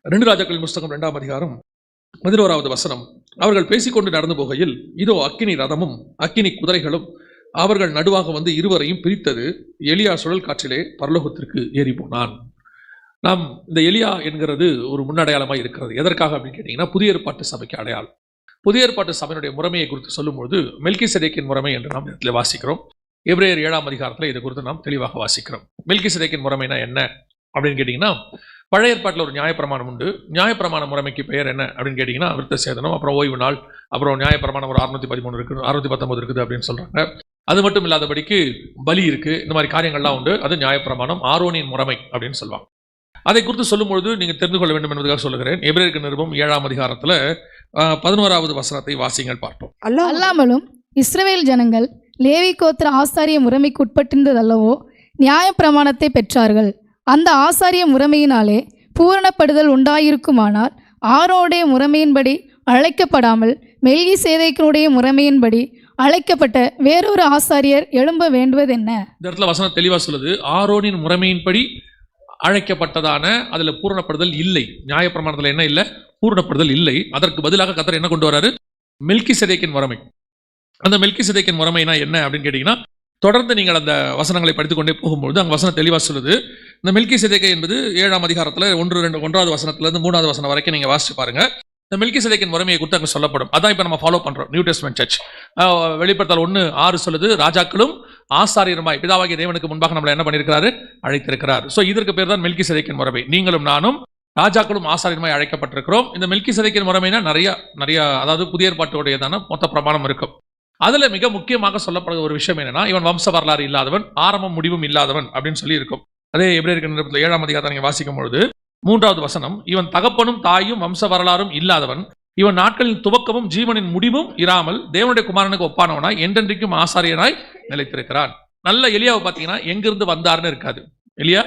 2 ராஜாக்களின் புஸ்தகம் 2ஆம் அதிகாரம் 11வது வசனம். அவர்கள் பேசிக்கொண்டு நடந்து போகையில் இதோ அக்கினி ரதமும் அக்கினி குதிரைகளும் அவர்கள் நடுவாக வந்து இருவரையும் பிரித்தது. எலியா சுழல் காற்றிலே பரலோகத்திற்கு ஏறி போனான். நாம் இந்த எலியா என்கிறது ஒரு முன்னடையாளமாக இருக்கிறது. எதற்காக அப்படின்னு கேட்டீங்கன்னா, புதிய ஏற்பாட்டு சபைக்கு அடையாளம். புதிய ஏற்பாட்டு சபையினுடைய முறைமையை குறித்து சொல்லும்போது மெல்கிசேதேக்கின் முறைமை என்று நாம் இடத்துல வாசிக்கிறோம். எபிரேயர் 7ஆம் அதிகாரத்தில் இதை குறித்து நாம் தெளிவாக வாசிக்கிறோம். மெல்கிசேதேக்கின் முறைமைனா என்ன அப்படின்னு கேட்டிங்கன்னா, பழைய ஏற்பாட்டில் ஒரு நியாயப்பிரமாணம் உண்டு. நியாயப்பிரமாண முறைமைக்கு பெயர் என்ன அப்படின்னு கேட்டிங்கன்னா, விருத்த சேதனம், அப்புறம் ஓய்வு நாள், அப்புறம் நியாயப்பிரமாணம் ஒரு 613 இருக்குது, 619 இருக்குது அப்படின்னு சொல்கிறாங்க. அது மட்டும் இல்லாதபடிக்கு பலி இருக்குது. இந்த மாதிரி காரியங்கள்லாம் உண்டு. அது நியாயப்பிரமாணம், ஆரோனின் முறைமை அப்படின்னு சொல்லுவாங்க. அதை குறித்து சொல்லும்பொழுது நீங்கள் தெரிந்து கொள்ள வேண்டும் என்பதற்காக சொல்லுகிறேன். எபிரேயருக்கு நிருபம் 7ஆம் அதிகாரத்தில் 11வது வசனத்தை வாசிங்கள் பார்ப்போம். அல்லாமலும் இஸ்ரவேல் ஜனங்கள் லேவி கோத்திர ஆசாரிய முறைமைக்கு உட்பட்டிருந்ததல்லவோ நியாயப்பிரமாணத்தை பெற்றார்கள். அந்த ஆசாரிய முறைமையினாலே பூரணப்படுதல் உண்டாயிருக்குமானால் ஆரோனுடைய முறைமையின்படி அழைக்கப்படாமல் மெல்கிசேதேக்கினுடைய முறைமையின்படி அழைக்கப்பட்ட வேறொரு ஆசாரியர் எழும்ப வேண்டுவதென்ன? இந்த இடத்துல வசனம் தெளிவாக சொல்லுது. ஆரோனின் முறைமையின்படி அழைக்கப்பட்டதான அதில் பூரணப்படுதல் இல்லை. நியாயப்பிரமாணத்தில் என்ன இல்லை? பூரணப்படுதல் இல்லை. அதற்கு பதிலாக கர்த்தர் என்ன கொண்டு வராரு? மெல்கிசேதேக்கின் முறைமை. அந்த மெல்கிசேதேக்கின் முறைமைனா என்ன அப்படின்னு கேட்டிங்கன்னா, தொடர்ந்து நீங்கள் அந்த வசனங்களை படித்துக்கொண்டே போகும்போது அங்கே வசனம் தெளிவாக சொல்லுது. இந்த மெல்கிசேதேக்கு என்பது 7ஆம் அதிகாரத்தில் 1-2 வசனத்திலிருந்து 3வது வசனம் வரைக்கும் நீங்கள் வாசிச்சு பாருங்க. இந்த மெல்கிசேதேக்கின் முறைமையை குறித்து அங்கே சொல்லப்படும். அதான் இப்போ நம்ம ஃபாலோ பண்ணுறோம் நியூ டெஸ்ட்மென்ட் சர்ச். வெளிப்படுத்தல் 1:6 சொல்லுது, ராஜாக்களும் ஆசாரியருமாய் பிதாவாகிய தேவனுக்கு முன்பாக நம்மளை என்ன பண்ணியிருக்கிறாரு? அழைத்திருக்கிறார். ஸோ இதற்கு பேர் தான் மெல்கிசேதேக்கின் முறைமை. நீங்களும் நானும் ராஜாக்களும் ஆசாரியருமாய் அழைக்கப்பட்டிருக்கிறோம். இந்த மெல்கிசேதேக்கின் முறைமைனா நிறைய அதாவது புதிய ஏற்பாட்டுடையதான மொத்த பிரமாணம் இருக்கும். அதுல மிக முக்கியமாக சொல்லப்படுற ஒரு விஷயம் என்னன்னா, இவன் வம்ச வரலாறு இல்லாதவன், ஆரம்பம் முடிவும் இல்லாதவன் அப்படின்னு சொல்லி இருக்கும். அதே எபிரேயருக்கு நிருபத்தில் 7ஆம் அதிகாரத்தை நீங்க வாசிக்கும் பொழுது 3வது வசனம், இவன் தகப்பனும் தாயும் வம்ச வரலாறும் இல்லாதவன், இவன் நாட்களின் துவக்கமும் ஜீவனின் முடிவும் இராமல் தேவனுடைய குமாரனுக்கு ஒப்பானவனாய் என்றென்றைக்கும் ஆசாரியனாய் நிலைத்திருக்கிறான். நல்ல எலியாவை பார்த்தீங்கன்னா எங்கிருந்து வந்தார்னு இருக்காது. எலியா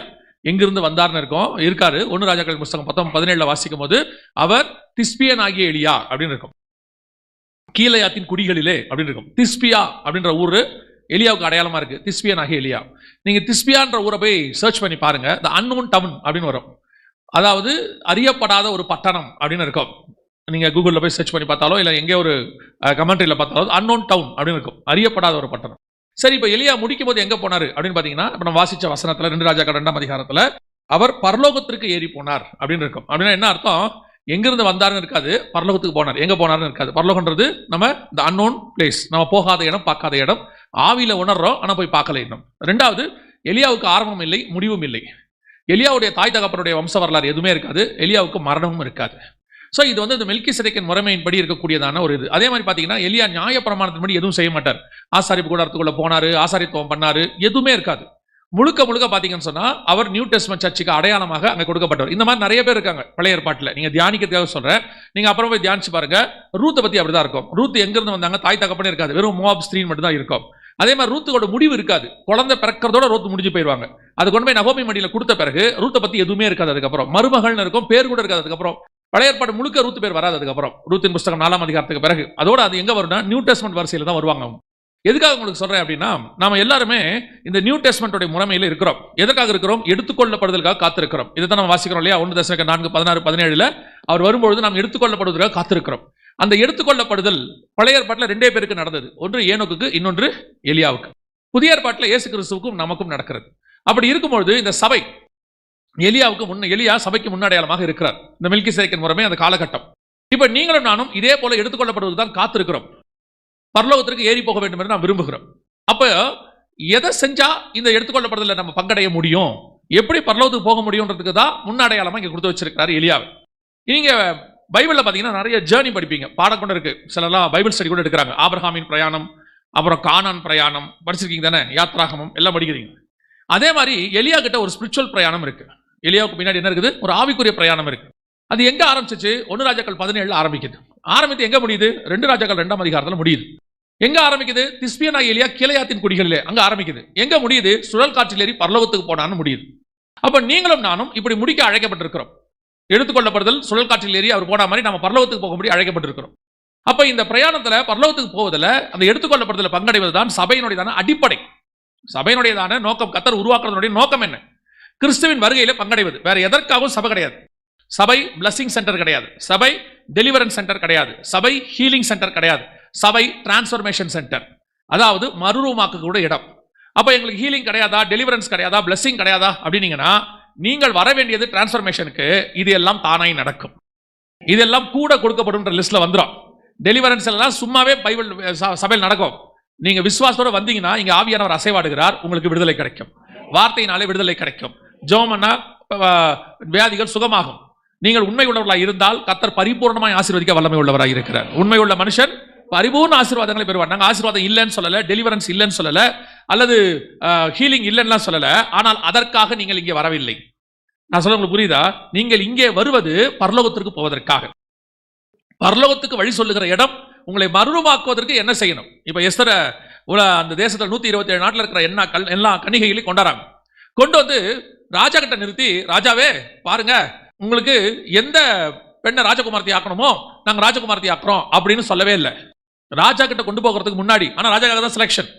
எங்கிருந்து வந்தார்னு இருக்காரு. 1 ராஜாக்கள் புஸ்தகம் 17 வாசிக்கும் போது அவர் திஸ்பியன் ஆகிய எலியா அப்படின்னு இருக்கும். கீலேயாத்தின் குடிகளிலே அப்படின்னு இருக்கும். திஸ்பியா அப்படின்ற ஊர் எலியாவுக்கு அடையாளமா இருக்கு. திஸ்பியன் ஆகிய எலியா. நீங்க திஸ்பியான்ற ஊரை போய் சர்ச் பண்ணி பாருங்க. த அன்னோன் டவுன் அப்படின்னு வரும். அதாவது அறியப்படாத ஒரு பட்டணம் அப்படின்னு இருக்கும். நீங்க கூகுளில் போய் சர்ச் பண்ணி பார்த்தாலோ இல்லை எங்கே ஒரு கமெண்ட்ரியில் பார்த்தாலோ அன்னோன் டவுன் அப்படின்னு இருக்கும். அறியப்படாத ஒரு பட்டணம். சரி, இப்போ எலியா முடிக்கும் போது எங்க போனாரு அப்படின்னு பார்த்தீங்கன்னா, இப்போ நம்ம வாசிச்ச வசனத்தில் 2 ராஜாக்கள் 2ஆம் அதிகாரத்தில் அவர் பரலோகத்திற்கு ஏறி போனார் அப்படின்னு இருக்கும். அப்படின்னா என்ன அர்த்தம்? எங்கிருந்து வந்தாருன்னு இருக்காது, பரலோகத்துக்கு போனார். எங்க போனாருன்னு இருக்காது. பரலோகன்றது நம்ம இந்த அன்னோன் பிளேஸ், நம்ம போகாத இடம், பார்க்காத இடம். ஆவியில உணர்றோம், ஆனால் போய் பார்க்கல இன்னும். 2வது, எலியாவுக்கு ஆரம்பம் இல்லை, முடிவும் இல்லை. எலியாவுடைய தாய் தகப்பனுடைய வம்ச வரலாறு எதுவுமே இருக்காது. எலியாவுக்கு மரணமும் இருக்காது. ஸோ இது வந்து இந்த மெல்கிசேதேக்கின் முறைமையின்படி இருக்கக்கூடியதான ஒரு இது. அதே மாதிரி பார்த்தீங்கன்னா, எலியா நியாய பிரமாணத்தின்படி எதுவும் செய்ய மாட்டார். ஆசாரிப்பு கூடாரத்துக்குள்ள போனாரு, ஆசாரித்துவம் பண்ணாரு, எதுவுமே இருக்காது. முழுக்க பார்த்தீங்கன்னு சொன்னா அவர் நியூ டெஸ்ட்மென்ட் சர்ச்சுக்கு அடையாளமாக அங்கே கொடுக்கப்பட்டவர். இந்த மாதிரி நிறைய பேர் இருக்காங்க பழைய ஏற்பாட்டில். நீங்க தியானிக்கிறதுக்காக சொல்றேன். நீங்க அப்புறம் போய் தியானிச்சு பாருங்க. ரூத்தை பத்தி அப்படிதான் இருக்கும். ரூத் எங்கிருந்து வந்தாங்க? தாய் தகப்பனே இருக்காது, வெறும் மோவாப் ஸ்திரீ மட்டும் தான் இருக்கும். அதே மாதிரி ரூத்தோட முடிவு இருக்காது. குழந்தை பிறக்கிறதோட ரூத் முடிஞ்சு போயிடுவாங்க. அது கொண்டு போய் நகோமி மடியில கொடுத்த பிறகு ரூத்தை பத்தி எதுவுமே இருக்காது. அதுக்கப்புறம் மருமகள்னு இருக்கும், பேர் கூட இருக்காது. அதுக்கப்புறம் பழைய ஏற்பாடு முழுக்க ரூத் பேர் வராது. அதுக்கப்புறம் ரூத்தின் புஸ்தகம் 4ஆம் அதிகாரத்துக்கு பிறகு அதோட அது எங்க வரும்னா நியூ டெஸ்ட்மென்ட் வரிசையில் தான் வருவாங்க. எதுக்காக உங்களுக்கு சொல்றேன் அப்படின்னா, நாம எல்லாருமே இந்த நியூ டெஸ்ட்மென்ட் முறைமையில இருக்கிறோம். எதற்காக இருக்கிறோம்? எடுத்துக்கொள்ளப்படுவதற்காக காத்திருக்கிறோம். இதை தான் நம்ம வாசிக்கிறோம் இல்லையா? 1 தெசலோனிக்கேயர் 4:16-17 அவர் வரும்பொழுது நாம் எடுத்துக்கொள்ளப்படுவதற்காக காத்திருக்கிறோம். அந்த எடுத்துக்கொள்ளப்படுதல் பழைய ஏற்பாட்டில் 2 பேருக்கு நடந்தது. ஒன்று ஏனோக்குக்கு, இன்னொன்று எலியாவுக்கு. புதிய ஏற்பாட்டில் இயேசு கிறிஸ்துவுக்கும் நமக்கும் நடக்கிறது. அப்படி இருக்கும்பொழுது இந்த சபை எலியா சபைக்கு முன்னடையாளமாக இருக்கிறார். இந்த மெல்கிசேதேக்கின் முறைமை அந்த காலகட்டம். இப்ப நீங்களும் நானும் இதே போல எடுத்துக்கொள்ளப்படுவதற்கு தான் காத்திருக்கிறோம். பரலோகத்திற்கு ஏறி போக வேண்டும் என்று நாம் விரும்புகிறோம். அப்ப எதை செஞ்சா இந்த எடுத்துக்கொள்ளப்படுதல நம்ம பங்கடைய முடியும், எப்படி பரலோகத்துக்கு போக முடியும்ன்றதுக்கு தான் முன்னடையாளமா இங்க கொடுத்து வச்சிருக்கிறாரு எலியாவை. நீங்க பைபிள்ல பாத்தீங்கன்னா நிறைய ஜேர்னி படிப்பீங்க, பாடம் கொண்டு இருக்கு. சிலர்லாம் பைபிள் ஸ்டடி கூட எடுக்கிறாங்க. ஆபிரகாமின் பிரயாணம், அப்புறம் கானான் பிரயாணம் படிச்சிருக்கீங்க தானே? யாத்ராகமம் எல்லாம் படிக்கிறீங்க. அதே மாதிரி எலியா கிட்ட ஒரு ஸ்பிரிச்சுவல் பிரயாணம் இருக்கு. எலியாவுக்கு பின்னாடி என்ன இருக்குது? ஒரு ஆவிக்குரிய பிரயாணம் இருக்கு. அது எங்க ஆரம்பிச்சிச்சு? 1 ராஜாக்கள் 17 ஆரம்பிக்குது. ஆரம்பித்து எங்க முடியுது? 2 ராஜாக்கள் 2ஆம் அதிகாரத்தில் முடியுது. எங்க ஆரம்பிக்குது? திஸ்பியன் ஆகிய எலியா கீலேயாத்தின் குடிகளிலே அங்க ஆரம்பிக்குது. எங்க முடியுது? சுழல் காற்றில் ஏறி பரலோகத்துக்கு போனான்னு முடியுது. அப்ப நீங்களும் நானும் இப்படி முடிக்க அழைக்கப்பட்டிருக்கிறோம். எடுத்துக்கொள்ளப்படுதல் சுழல் காற்றில் ஏறி அவர் போன மாதிரி நம்ம பரலோகத்துக்கு போகும்படி அழைக்கப்பட்டிருக்கிறோம். அப்ப இந்த பிரயாணத்துல பரலோகத்துக்கு போவதில் அந்த எடுத்துக்கொள்ளப்படுதல் பங்கடைவதுதான் சபையினுடையதான அடிப்படை. சபையினுடையதான நோக்கம், கர்த்தர் உருவாக்குறதுடைய நோக்கம் என்ன? கிறிஸ்துவின் வருகையில பங்கடைவது. வேற எதற்காகவும் சபை கிடையாது. சபை பிளஸிங் சென்டர் கிடையாது, சபை டெலிவரன்ஸ் சென்டர் கிடையாது, சபை ஹீலிங் சென்டர் கிடையாது, சபை டிரான்ஸ்ஃபர்மேஷன் சென்டர், அதாவது மறுரூமாக்க கூட இடம். அப்ப எங்களுக்கு ஹீலிங் கிடையாதா, டெலிவரன்ஸ் கிடையாதா, பிளஸிங் கிடையாதா அப்படின்னீங்கன்னா நீங்கள் வர வேண்டியது டிரான்ஸ்ஃபர்மேஷனுக்கு. இது எல்லாம் தானாய் நடக்கும், இதெல்லாம் கூட கொடுக்கப்படும் லிஸ்ட்ல வந்துடும். டெலிவரன்ஸ் எல்லாம் சும்மாவே பைபிள் சபையில் நடக்கும். நீங்க விசுவாசத்தோட வந்தீங்கன்னா இங்க ஆவியானவர் அசைவாடுகிறார், உங்களுக்கு விடுதலை கிடைக்கும், வார்த்தையினாலே விடுதலை கிடைக்கும், ஜெபம்னா வியாதிகள் சுகமாகும். நீங்கள் உண்மை உள்ளவர்களாக இருந்தால் கர்த்தர் பரிபூர்ணமாய் ஆசீர்வதிக்க வல்லமை உள்ளவராக இருக்கிறார். உண்மை உள்ள மனுஷன் பரிபூர்ண ஆசீர்வாதங்களை பெறுவார். நாங்கள் ஆசீர்வாதம் இல்லைன்னு சொல்லல, டெலிவரன்ஸ் இல்லைன்னு சொல்லல, அல்லது ஹீலிங் இல்லைன்னா சொல்லல. ஆனால் அதற்காக நீங்கள் இங்கே வரவில்லை. நான் சொல்ல உங்களுக்கு புரியுதா? நீங்கள் இங்கே வருவது பரலோகத்திற்கு போவதற்காக. பரலோகத்துக்கு வழி சொல்லுகிற இடம் உங்களை மறுரூபமாக்குவதற்கு என்ன செய்யணும்? இப்ப எஸ்தரை அந்த தேசத்தில் 127 நாட்டில் இருக்கிற எல்லா கன்னிகைகளையும் கொண்டாடுறாங்க. கொண்டு வந்து ராஜா கிட்ட நிறுத்தி, ராஜாவே பாருங்க, உங்களுக்கு எந்த பெண்ணை ராஜகுமாரத்தை ஆக்கணுமோ நாங்க ராஜகுமாரத்தை ஆக்குறோம் அப்படின்னு சொல்லவே இல்லை. ராஜா கிட்ட கொண்டு போகிறதுக்கு முன்னாடி, ஆனா ராஜாக்காக தான் செலக்ஷன்,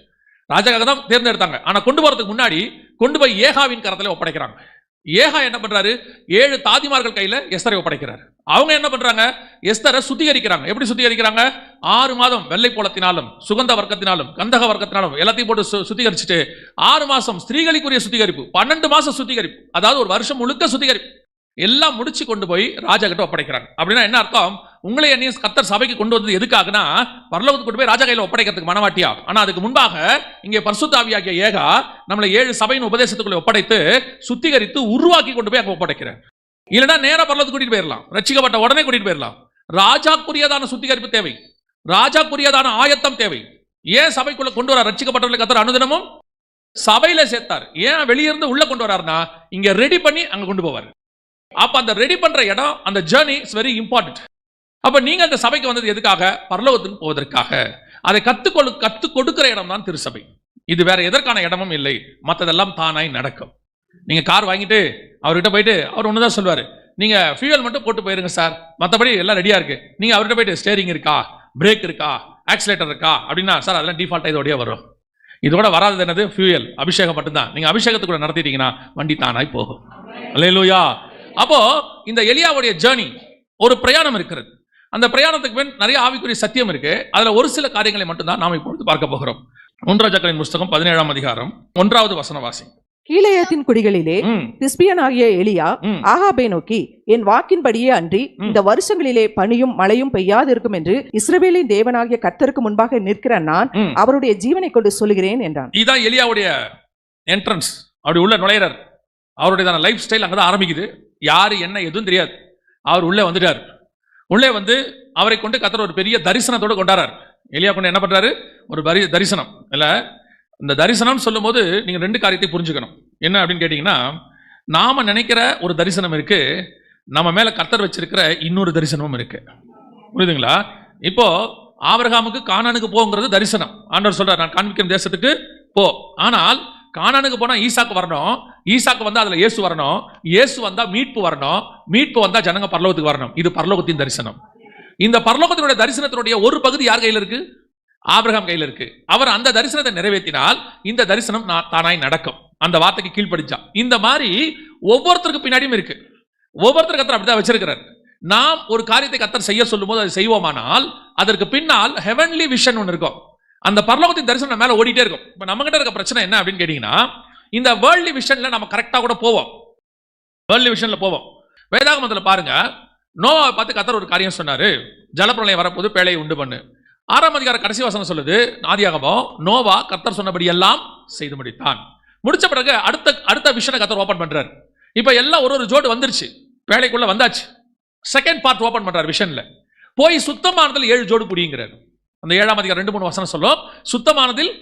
ராஜாக்காக தான் தேர்ந்தெடுத்தாங்க. ஆனா கொண்டு போறதுக்கு முன்னாடி கொண்டு போய் ஏகாவின் கரத்துல ஒப்படைக்கிறாங்க. ஏகா என்ன பண்றாரு? 7 தாதிமார்கள் கையில எஸ்தரை ஒப்படைக்கிறார். அவங்க என்ன பண்றாங்க? எஸ்தரை சுத்திகரிக்கிறாங்க. எப்படி சுத்திகரிக்கிறாங்க? 6 மாதம் வெள்ளை போலத்தினாலும் சுகந்த வர்க்கத்தினாலும் கந்தக வர்க்கத்தினாலும் எல்லாத்தையும் போட்டு சுத்திகரிச்சுட்டு 6 மாசம் ஸ்திரீகளுக்குரிய சுத்திகரிப்பு, 12 மாசம் சுத்திகரிப்பு, அதாவது ஒரு வருஷம் முழுக்க சுத்திகரிப்பு எல்லாம் முடிச்சு கொண்டு போய் ராஜா கிட்ட ஒப்படைக்கிறாங்க. அப்படின்னா என்ன அர்த்தம்? உங்களை என்னையும் கர்த்தர் சபைக்கு கொண்டு வந்தது எதுக்காகனா பரலோகத்துக்கு கொண்டு போய் ராஜா கையில ஒப்படைக்கிறதுக்கு மனவாட்டியா. ஆனா அதுக்கு முன்பாக இங்கே பரிசுத்த ஆவியாகிய ஏகா நம்மளை 7 சபையின் உபதேசத்துக்குள்ள ஒப்படைத்து சுத்திகரித்து உருவாக்கி கொண்டு போய் அங்க ஒப்படைக்கிறேன். இல்லைன்னா நேரா பரலோகத்துக்கு கூட்டிட்டு போயிடலாம், ரட்சிக்கப்பட்ட உடனே கூட்டிட்டு போயிடலாம். ராஜாக்குரியதான சுத்திகரிப்பு தேவை, ராஜாக்குரியதான ஆயத்தம் தேவை. ஏன் சபைக்குள்ள கொண்டு வர ரட்சிக்கப்பட்டவர்களை கர்த்தர் அனுதினமும் சபையில சேர்த்தார்? ஏன் வெளியிருந்து உள்ள கொண்டு வராருன்னா இங்க ரெடி பண்ணி அங்க கொண்டு போவார். அப்ப அந்த ரெடி பண்ற இடம், அந்த ஜர்னி இஸ் வெரி இம்பார்ட்டன்ட். அப்ப நீங்க அந்த சபைக்கு வந்தது எதுக்காக? பரலோகத்துக்கு போவதற்காக. அதை கத்து கொடுக்கிற இடம் தான் திருச்சபை. இது வேற எதற்கான இடமும் இல்லை, மற்றதெல்லாம் தானாய் நடக்கும். நீங்க கார் வாங்கிட்டு அவர்கிட்ட போயிட்டு அவர் ஒண்ணுதான் சொல்வாரு, நீங்க ஃபியூயல் மட்டும் போட்டு போயிருங்க சார், மற்றபடி எல்லாம் ரெடியா இருக்கு. நீங்க அவர்கிட்ட போயிட்டு ஸ்டேரிங் இருக்கா, பிரேக் இருக்கா, ஆக்சிலேட்டர் இருக்கா அப்படின்னா, சார் அதெல்லாம் டிஃபால்ட்டா இதோடய வரும். இதோட வராதது என்னது? ஃபியூயல், அபிஷேகம் மட்டும்தான். நீங்க அபிஷேகத்துக்குள்ள நடத்திட்டீங்கன்னா வண்டி தானாய் போகும். அல்லேலூயா. அப்போ இந்த எலியாவுடைய ஜர்னி ஒரு பிரயாணம் இருக்கிறது. அந்த பிரயாணத்துக்கு பின் நிறைய ஆவிக்குரிய சத்தியம் இருக்கு. அதுல ஒரு சில காரியங்களை மட்டும்தான் நாம் இப்பொழுது பார்க்க போகிறோம். 1 ராஜாக்களின் புஸ்தகம் 17ஆம் அதிகாரம் 1வது வசனம் வாசி. கீலேயாத்தின் குடிகளிலே திஸ்பியனாகிய எலியா ஆகாபை நோக்கி, என் வாக்கின்படியே அன்றி இந்த வருஷங்களிலே பனியும் மழையும் பெய்யாதிருக்கும் என்று இஸ்ரவேலின் தேவனாகிய கர்த்தருக்கு முன்பாக நிற்கிற நான் அவருடைய ஜீவனை கொண்டு சொல்லுகிறேன் என்றான். இதுதான் எலியாவுடைய என்ட்ரன்ஸ். அப்படி உள்ள நுழையிறார். அவருடைய லைஃப் ஸ்டைல் அங்கதான் ஆரம்பிக்குது. யாரு என்ன எதுவும் தெரியாது. அவர் உள்ளே வந்துட்டார். உள்ளே வந்து அவரை கொண்டு கர்த்தர் ஒரு பெரிய தரிசனத்தோடு கொண்டாடுறார். எலியா கொண்டு என்ன பண்றாரு? ஒரு தரிசனம். இல்ல, இந்த தரிசனம் சொல்லும் போது நீங்க 2 காரியத்தை புரிஞ்சுக்கணும். என்ன அப்படின்னு கேட்டீங்கன்னா, நாம நினைக்கிற ஒரு தரிசனம் இருக்கு, நம்ம மேல கர்த்தர் வச்சிருக்கிற இன்னொரு தரிசனமும் இருக்கு. புரியுதுங்களா? இப்போ ஆபிரகாமுக்கு கானானுக்கு போங்கிறது தரிசனம். ஆண்டவர் சொல்றார், நான் காண்பிக்கிற தேசத்துக்கு போ. ஆனால் கானானுக்கு போனா ஈசாக்கு வரணும், ஈசாக்கு வந்தா அதுல இயேசு வரணும், இயேசு வந்தா மீட்பு வரணும், மீட்பு வந்தா ஜனங்க பரலோகத்துக்கு வரணும். இது பரலோகத்தின் தரிசனம். இந்த பரலோகத்தினுடைய தரிசனத்தினுடைய ஒரு பகுதி யார் கையில் இருக்கு? ஆபிரகாம் கையில் இருக்கு. அவர் அந்த தரிசனத்தை நிறைவேற்றினால் இந்த தரிசனம் தானாய் நடக்கும். அந்த வார்த்தைக்கு கீழ்ப்படிச்சா. இந்த மாதிரி ஒவ்வொருத்தருக்கு பின்னாடியும் இருக்கு. ஒவ்வொருத்தருக்கு கர்த்தர் அப்படிதான் வச்சிருக்கிறார். நாம் ஒரு காரியத்தை கர்த்தர் செய்ய சொல்லும் போது அதை செய்வோமானால் அதற்கு பின்னால் ஹெவன்லி விஷன் ஒன்று இருக்கும். அந்த பரலோகத்தின் தரிசனம் மேல ஓடிட்டே இருக்கும். இப்ப நம்ம கிட்ட இருக்க பிரச்சனை என்ன அப்படின்னு கேட்டீங்கன்னா, இந்த வேர்ல்ட்லி விஷன்ல நம்ம கரெக்டா கூட போவோம். வேர்ல்ட்லி விஷன்ல போவோம். வேதாகமத்துல பாருங்க, நோவாவை பார்த்து கர்த்தர் ஒரு காரியம் சொன்னாரு, ஜலப்பிரளயம் வரப்போது பேழையை உண்டு பண்ணு. 6ஆம் அதிகார கடைசி வசனம் சொல்லுது, ஆதியாகமம், நோவா கர்த்தர் சொன்னபடி எல்லாம் செய்து முடித்தான். முடிச்ச பிறகு அடுத்த விஷனை கர்த்தர் ஓபன் பண்றாரு. இப்ப எல்லாம் ஒரு ஜோடு வந்துருச்சு, பேழைக்குள்ள வந்தாச்சு. செகண்ட் பார்ட் ஓபன் பண்றாரு விஷன்ல. போய் சுத்தமானதில் 7 ஜோடு புடிங்கிறார். அந்த 7ஆம் அதிகாரம் 2-3 வசனம் சொல்லும், சுத்தமானதில்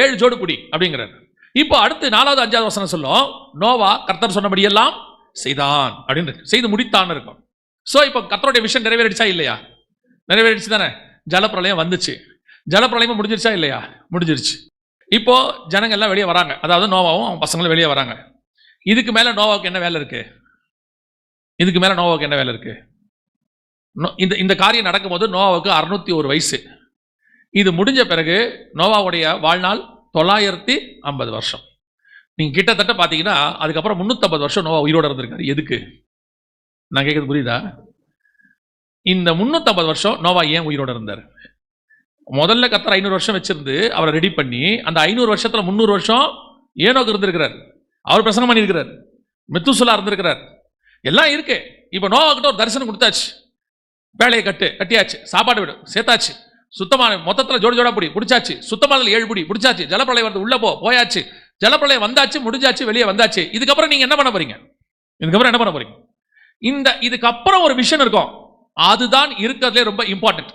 7 ஜோடு புடி அப்படிங்கிறார். இப்போ அடுத்து 4வது 5வது வசனம் சொல்லும், நோவா கர்த்தர் சொன்னபடி எல்லாம் செய்தான் அப்படின்னு, செய்து முடித்தான் இருக்கும். சோ இப்போ கர்த்தருடைய விஷன் நிறைவேறிடுச்சா இல்லையா? நிறைவேறிடுச்சு தானே. ஜலப்பிரளயம் வந்துச்சு. ஜலப்பிரளயம் முடிஞ்சிருச்சா இல்லையா? முடிஞ்சிருச்சு. இப்போ ஜனங்க எல்லாம் வெளியே வராங்க. அதாவது நோவாவும் அவன் பசங்களும் வெளியே வராங்க. இதுக்கு மேல நோவாவுக்கு என்ன வேலை இருக்கு? இதுக்கு மேல நோவாவுக்கு என்ன வேலை இருக்கு? இந்த காரியம் நடக்கும்போது நோவாவுக்கு 601 வயசு. இது முடிஞ்ச பிறகு நோவாவுடைய வாழ்நாள் 950 வருஷம். நீங்க கிட்டத்தட்ட பாத்தீங்கன்னா அதுக்கப்புறம் 350 வருஷம் நோவா உயிரோட இருந்திருக்காரு. எதுக்கு? நான் கேட்கறது புரியுதா? இந்த 350 வருஷம் நோவா ஏன் உயிரோட இருந்தார்? முதல்ல கர்த்தர் 500 வருஷம் வச்சிருந்து அவரை ரெடி பண்ணி அந்த 500 வருஷத்துல 300 வருஷம் ஏனோக்கு இருந்திருக்கிறார், அவர் பிரசனம் பண்ணியிருக்கிறார், மெத்துசலா இருந்திருக்கிறார், எல்லாம் இருக்கு. இப்போ நோவாக்கிட்ட ஒரு தரிசனம் கொடுத்தாச்சு, வேலையை கட்டியாச்சு, சாப்பாடு விடு சேர்த்தாச்சு, சுத்தமான மொத்தத்தில் ஜோடி ஜோடா பிடி பிடிச்சாச்சு, சுத்தமானதில் 7 பிடி பிடிச்சாச்சு, ஜலப்பிரளயம் வந்து உள்ள போயாச்சு, ஜலப்பிரளயம் வந்தாச்சு, முடிஞ்சாச்சு, வெளியே வந்தாச்சு. இதுக்கப்புறம் நீங்க என்ன பண்ண போறீங்க? இதுக்கப்புறம் ஒரு விஷன் இருக்கும், அதுதான் இருக்கிறதுலே ரொம்ப இம்பார்ட்டன்ட்.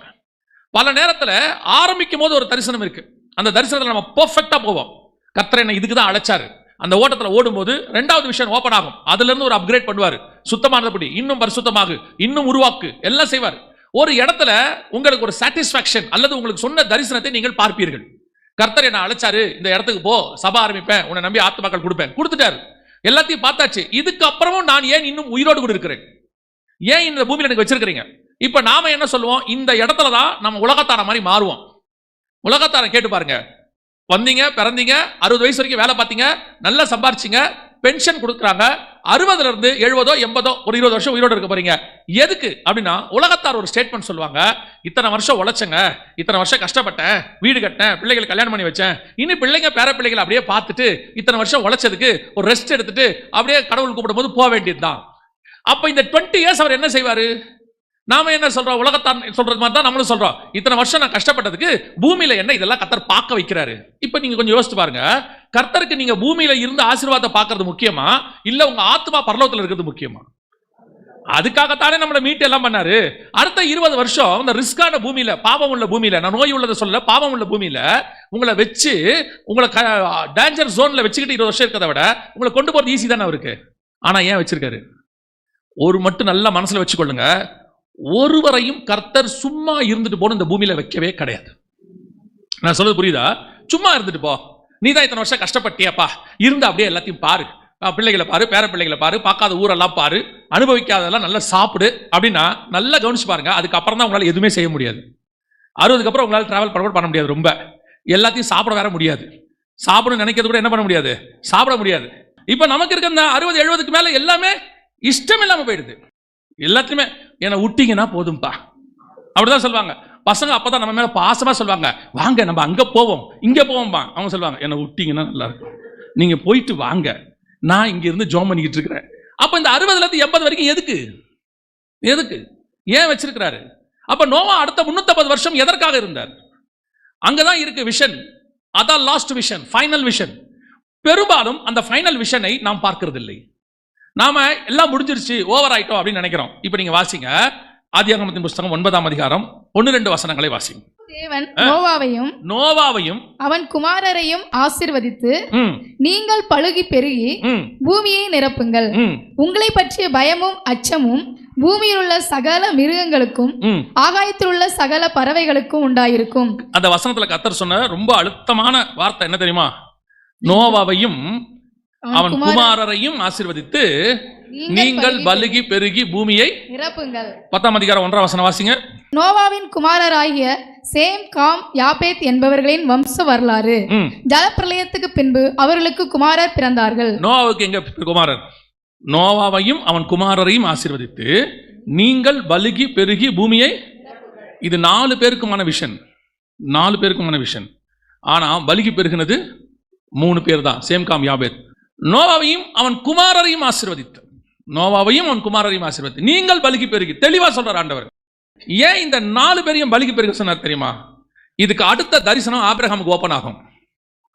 பல நேரத்தில் ஆரம்பிக்கும் போது ஒரு தரிசனம் இருக்கு, அந்த தரிசனத்தில் நம்ம பெர்ஃபெக்ட்டா போவோம். கர்த்தர் என்ன இதுக்கு தான் அழைச்சாரு. அந்த ஓட்டத்தில் ஓடும்போது 2வது விஷயம் ஓப்பன் ஆகும், அதுல இருந்து ஒரு அப்கிரேட் பண்ணுவார், சுத்தமானபடி இன்னும் பரிசுத்தமாக, இன்னும் உருவாக்கு, எல்லாம் செய்வார். ஒரு இடத்துல உங்களுக்கு ஒரு சாட்டிஸ்பாக்சன் அல்லது உங்களுக்கு சொன்ன தரிசனத்தை நீங்கள் பார்ப்பீர்கள். கர்த்தர் என்ன அழைச்சாரு, இந்த இடத்துக்கு போ, சபை ஆரம்பிப்பேன், உன்னை நம்பி ஆத்துமாக்கள் கொடுப்பேன், கொடுத்துட்டாரு, எல்லாத்தையும் பார்த்தாச்சு. இதுக்கு அப்புறமும் நான் ஏன் இன்னும் உயிரோடு கூட இருக்கிறேன்? ஏன் இந்த பூமியில எனக்கு வச்சிருக்கிறீங்க? இப்ப நாம என்ன சொல்லுவோம்? இந்த இடத்துல தான் நம்ம உலகத்தார மாதிரி மாறுவோம். உலகத்தார கேட்டு பாருங்க, வந்தீங்க, பிறந்தீங்க, 60 வயசு வரைக்கும் வேலை பார்த்தீங்க, நல்லா சம்பாரிச்சிங்க, பென்ஷன் கொடுக்குறாங்க, 60ல இருந்து 70 80 ஒரு 20 வருஷம் உயிரோடு இருக்க போறீங்க. எதுக்கு அப்படின்னா, உலகத்தார் ஒரு ஸ்டேட்மெண்ட் சொல்லுவாங்க, இத்தனை வருஷம் உழைச்சங்க, இத்தனை வருஷம் கஷ்டப்பட்டேன், வீடு கட்டினேன், பிள்ளைகளை கல்யாணம் பண்ணி வச்சேன், இனி பிள்ளைங்க பேர பிள்ளைகளை அப்படியே பார்த்துட்டு இத்தனை வருஷம் உழைச்சதுக்கு ஒரு ரெஸ்ட் எடுத்துட்டு அப்படியே கடவுள் கூப்பிடும் போது போக வேண்டியதுதான். அப்ப இந்த 20 இயர்ஸ் அவர் என்ன செய்வாரு? நாம என்ன சொல்றோம்? உலகத்தான் சொல்றது மாதிரி தான் நம்மளும் சொல்றோம், இத்தனை வருஷம் நான் கஷ்டப்பட்டதுக்கு பூமியில என்ன இதெல்லாம் கர்த்தர் பார்க்க வைக்கிறாரு. இப்ப நீங்க கொஞ்சம் யோசிச்சு பாருங்க, கர்த்தருக்கு நீங்க பூமியில இருந்து ஆசீர்வாதத்தை பார்க்கறது முக்கியமா, இல்ல உங்க ஆத்மா பரலோகத்துல இருக்கிறது முக்கியமா? அதுக்காகத்தானே நம்மளை மீட்டு எல்லாம் பண்ணாரு. அடுத்த 20 வருஷம் இந்த ரிஸ்கான பூமியில, பாவம் உள்ள பூமியில, நான் நோய் உள்ளதை சொல்ல, பாவம் உள்ள பூமியில உங்களை வச்சு, உங்களை டேஞ்சர் ஜோன்ல வச்சுக்கிட்டு 20 வருஷம் இருக்கிறத விட உங்களை கொண்டு போறது ஈஸி தானே அவருக்கு. ஆனா ஏன் வச்சிருக்காரு? ஒரு மட்டும் நல்லா மனசுல வச்சுக்கொள்ளுங்க, ஒருவரையும் கர்த்தர் சும்மா இருந்துட்டு போன இந்த பூமியில வைக்கவே கிடையாது. நான் சொல்றது புரியுதா? சும்மா இருந்துட்டு போ, நீ தான் இத்தனை வருஷம் கஷ்டப்பட்டியாப்பா, இருந்து அப்படியே எல்லாத்தையும் பாரு, பிள்ளைகளை பாரு, பேர பிள்ளைகளை பாரு, பார்க்காத ஊரெல்லாம் பாரு, அனுபவிக்காதெல்லாம் நல்லா சாப்பிடு அப்படின்னா நல்லா கவனிச்சு பாருங்க. அதுக்கப்புறம் தான் உங்களால் எதுவுமே செய்ய முடியாது. 60க்கு அப்புறம் உங்களால் டிராவல் பண்ண முடியாது, ரொம்ப எல்லாத்தையும் சாப்பிட வேற முடியாது, சாப்பிடணும்னு நினைக்கிறது கூட என்ன பண்ண முடியாது, சாப்பிட முடியாது. இப்ப நமக்கு இருக்க இந்த 60 70க்கு மேல எல்லாமே இஷ்டம் இல்லாம போயிடுது. எல்லாத்தையுமே என்னை விட்டீங்கன்னா போதும்பா அப்படிதான் சொல்லுவாங்க பசங்க. அப்பதான் நம்ம மேல பாசமா சொல்லுவாங்க, வாங்க நம்ம அங்க போவோம் இங்க போவோம்பா. அவங்க சொல்லுவாங்க, என்னை விட்டீங்கன்னா நல்லா இருக்கும், நீங்க போயிட்டு வாங்க, நான் இங்க இருந்து ஜோம் பண்ணிக்கிட்டு இருக்கிறேன். அப்ப இந்த 60ல இருந்து 80 வரைக்கும் எதுக்கு ஏன் வச்சிருக்கிறாரு? அப்ப நோவா அடுத்த 350 வருஷம் எதற்காக இருந்தார்? அங்கதான் இருக்கு விஷன். அதான் லாஸ்ட் விஷன், ஃபைனல் விஷன். பெரும்பாலும் அந்த ஃபைனல் விஷனை நாம் பார்க்கிறது இல்லை. நாம எல்லாம் முடிஞ்சிருச்சு, ஓவர் ஆயிட்டோம் அப்படின்னு நினைக்கிறோம். இப்ப நீங்க வாசிங்க, ஆதியாகமத்தின் புஸ்தகம் 9ஆம் அதிகாரம் 1-2 வசனங்களை வாசிங்க. தேவன் நோவாவையும் அவன் குமாரரையும் ஆசீர்வதித்து, நீங்கள் பலுகி பெருகி பூமியை நிரப்புங்கள், உங்களை பற்றிய பயமும் அச்சமும் பூமியில் உள்ள சகல மிருகங்களுக்கும் ஆகாயத்தில் உள்ள சகல பறவைகளுக்கும் உண்டாயிருக்கும். அந்த வசனத்துல கர்த்தர் சொன்ன ரொம்ப அழுத்தமான வார்த்தை என்ன தெரியுமா? நோவாவையும் அவன் குமாரரையும் ஆசீர்வதித்து, நீங்கள் பலுகி பெருகி பூமியை நிரப்புங்கள். 10ஆம் அதிகாரம் 1ஆம் வசனம் வாசிங்க. நோவாவின் குமாரராகிய சேம், காம், யாபேத் என்பவர்களின் வம்ச வரலாறு. ஜலப்பிரளயத்துக்கு பின்பு அவர்களுக்கு குமாரர் பிறந்தார்கள். நோவாவுக்கு எங்க குமாரர்? நோவாவையும் அவன் குமாரரையும் ஆசீர்வதித்து, நீங்கள் பலுகி பெருகி பூமியை. இது 4 பேருக்குமான விஷன், 4 பேருக்குமான விஷன். ஆனா பலுகி பெருகினது 3 பேர் தான், சேம், காம், யாபேத். நோவாவையும் அவன் குமாரரையும் ஆசீர்வதித்து, நீங்கள் பலுகி பெருகி, தெளிவா சொல்றார் ஆண்டவர். ஏன் இந்த 4 பேரையும் பலுகி பெருக சொன்னார் தெரியுமா? இதுக்கு அடுத்த தரிசனம் ஆபிரகாமுக்கு ஓபன் ஆகும்.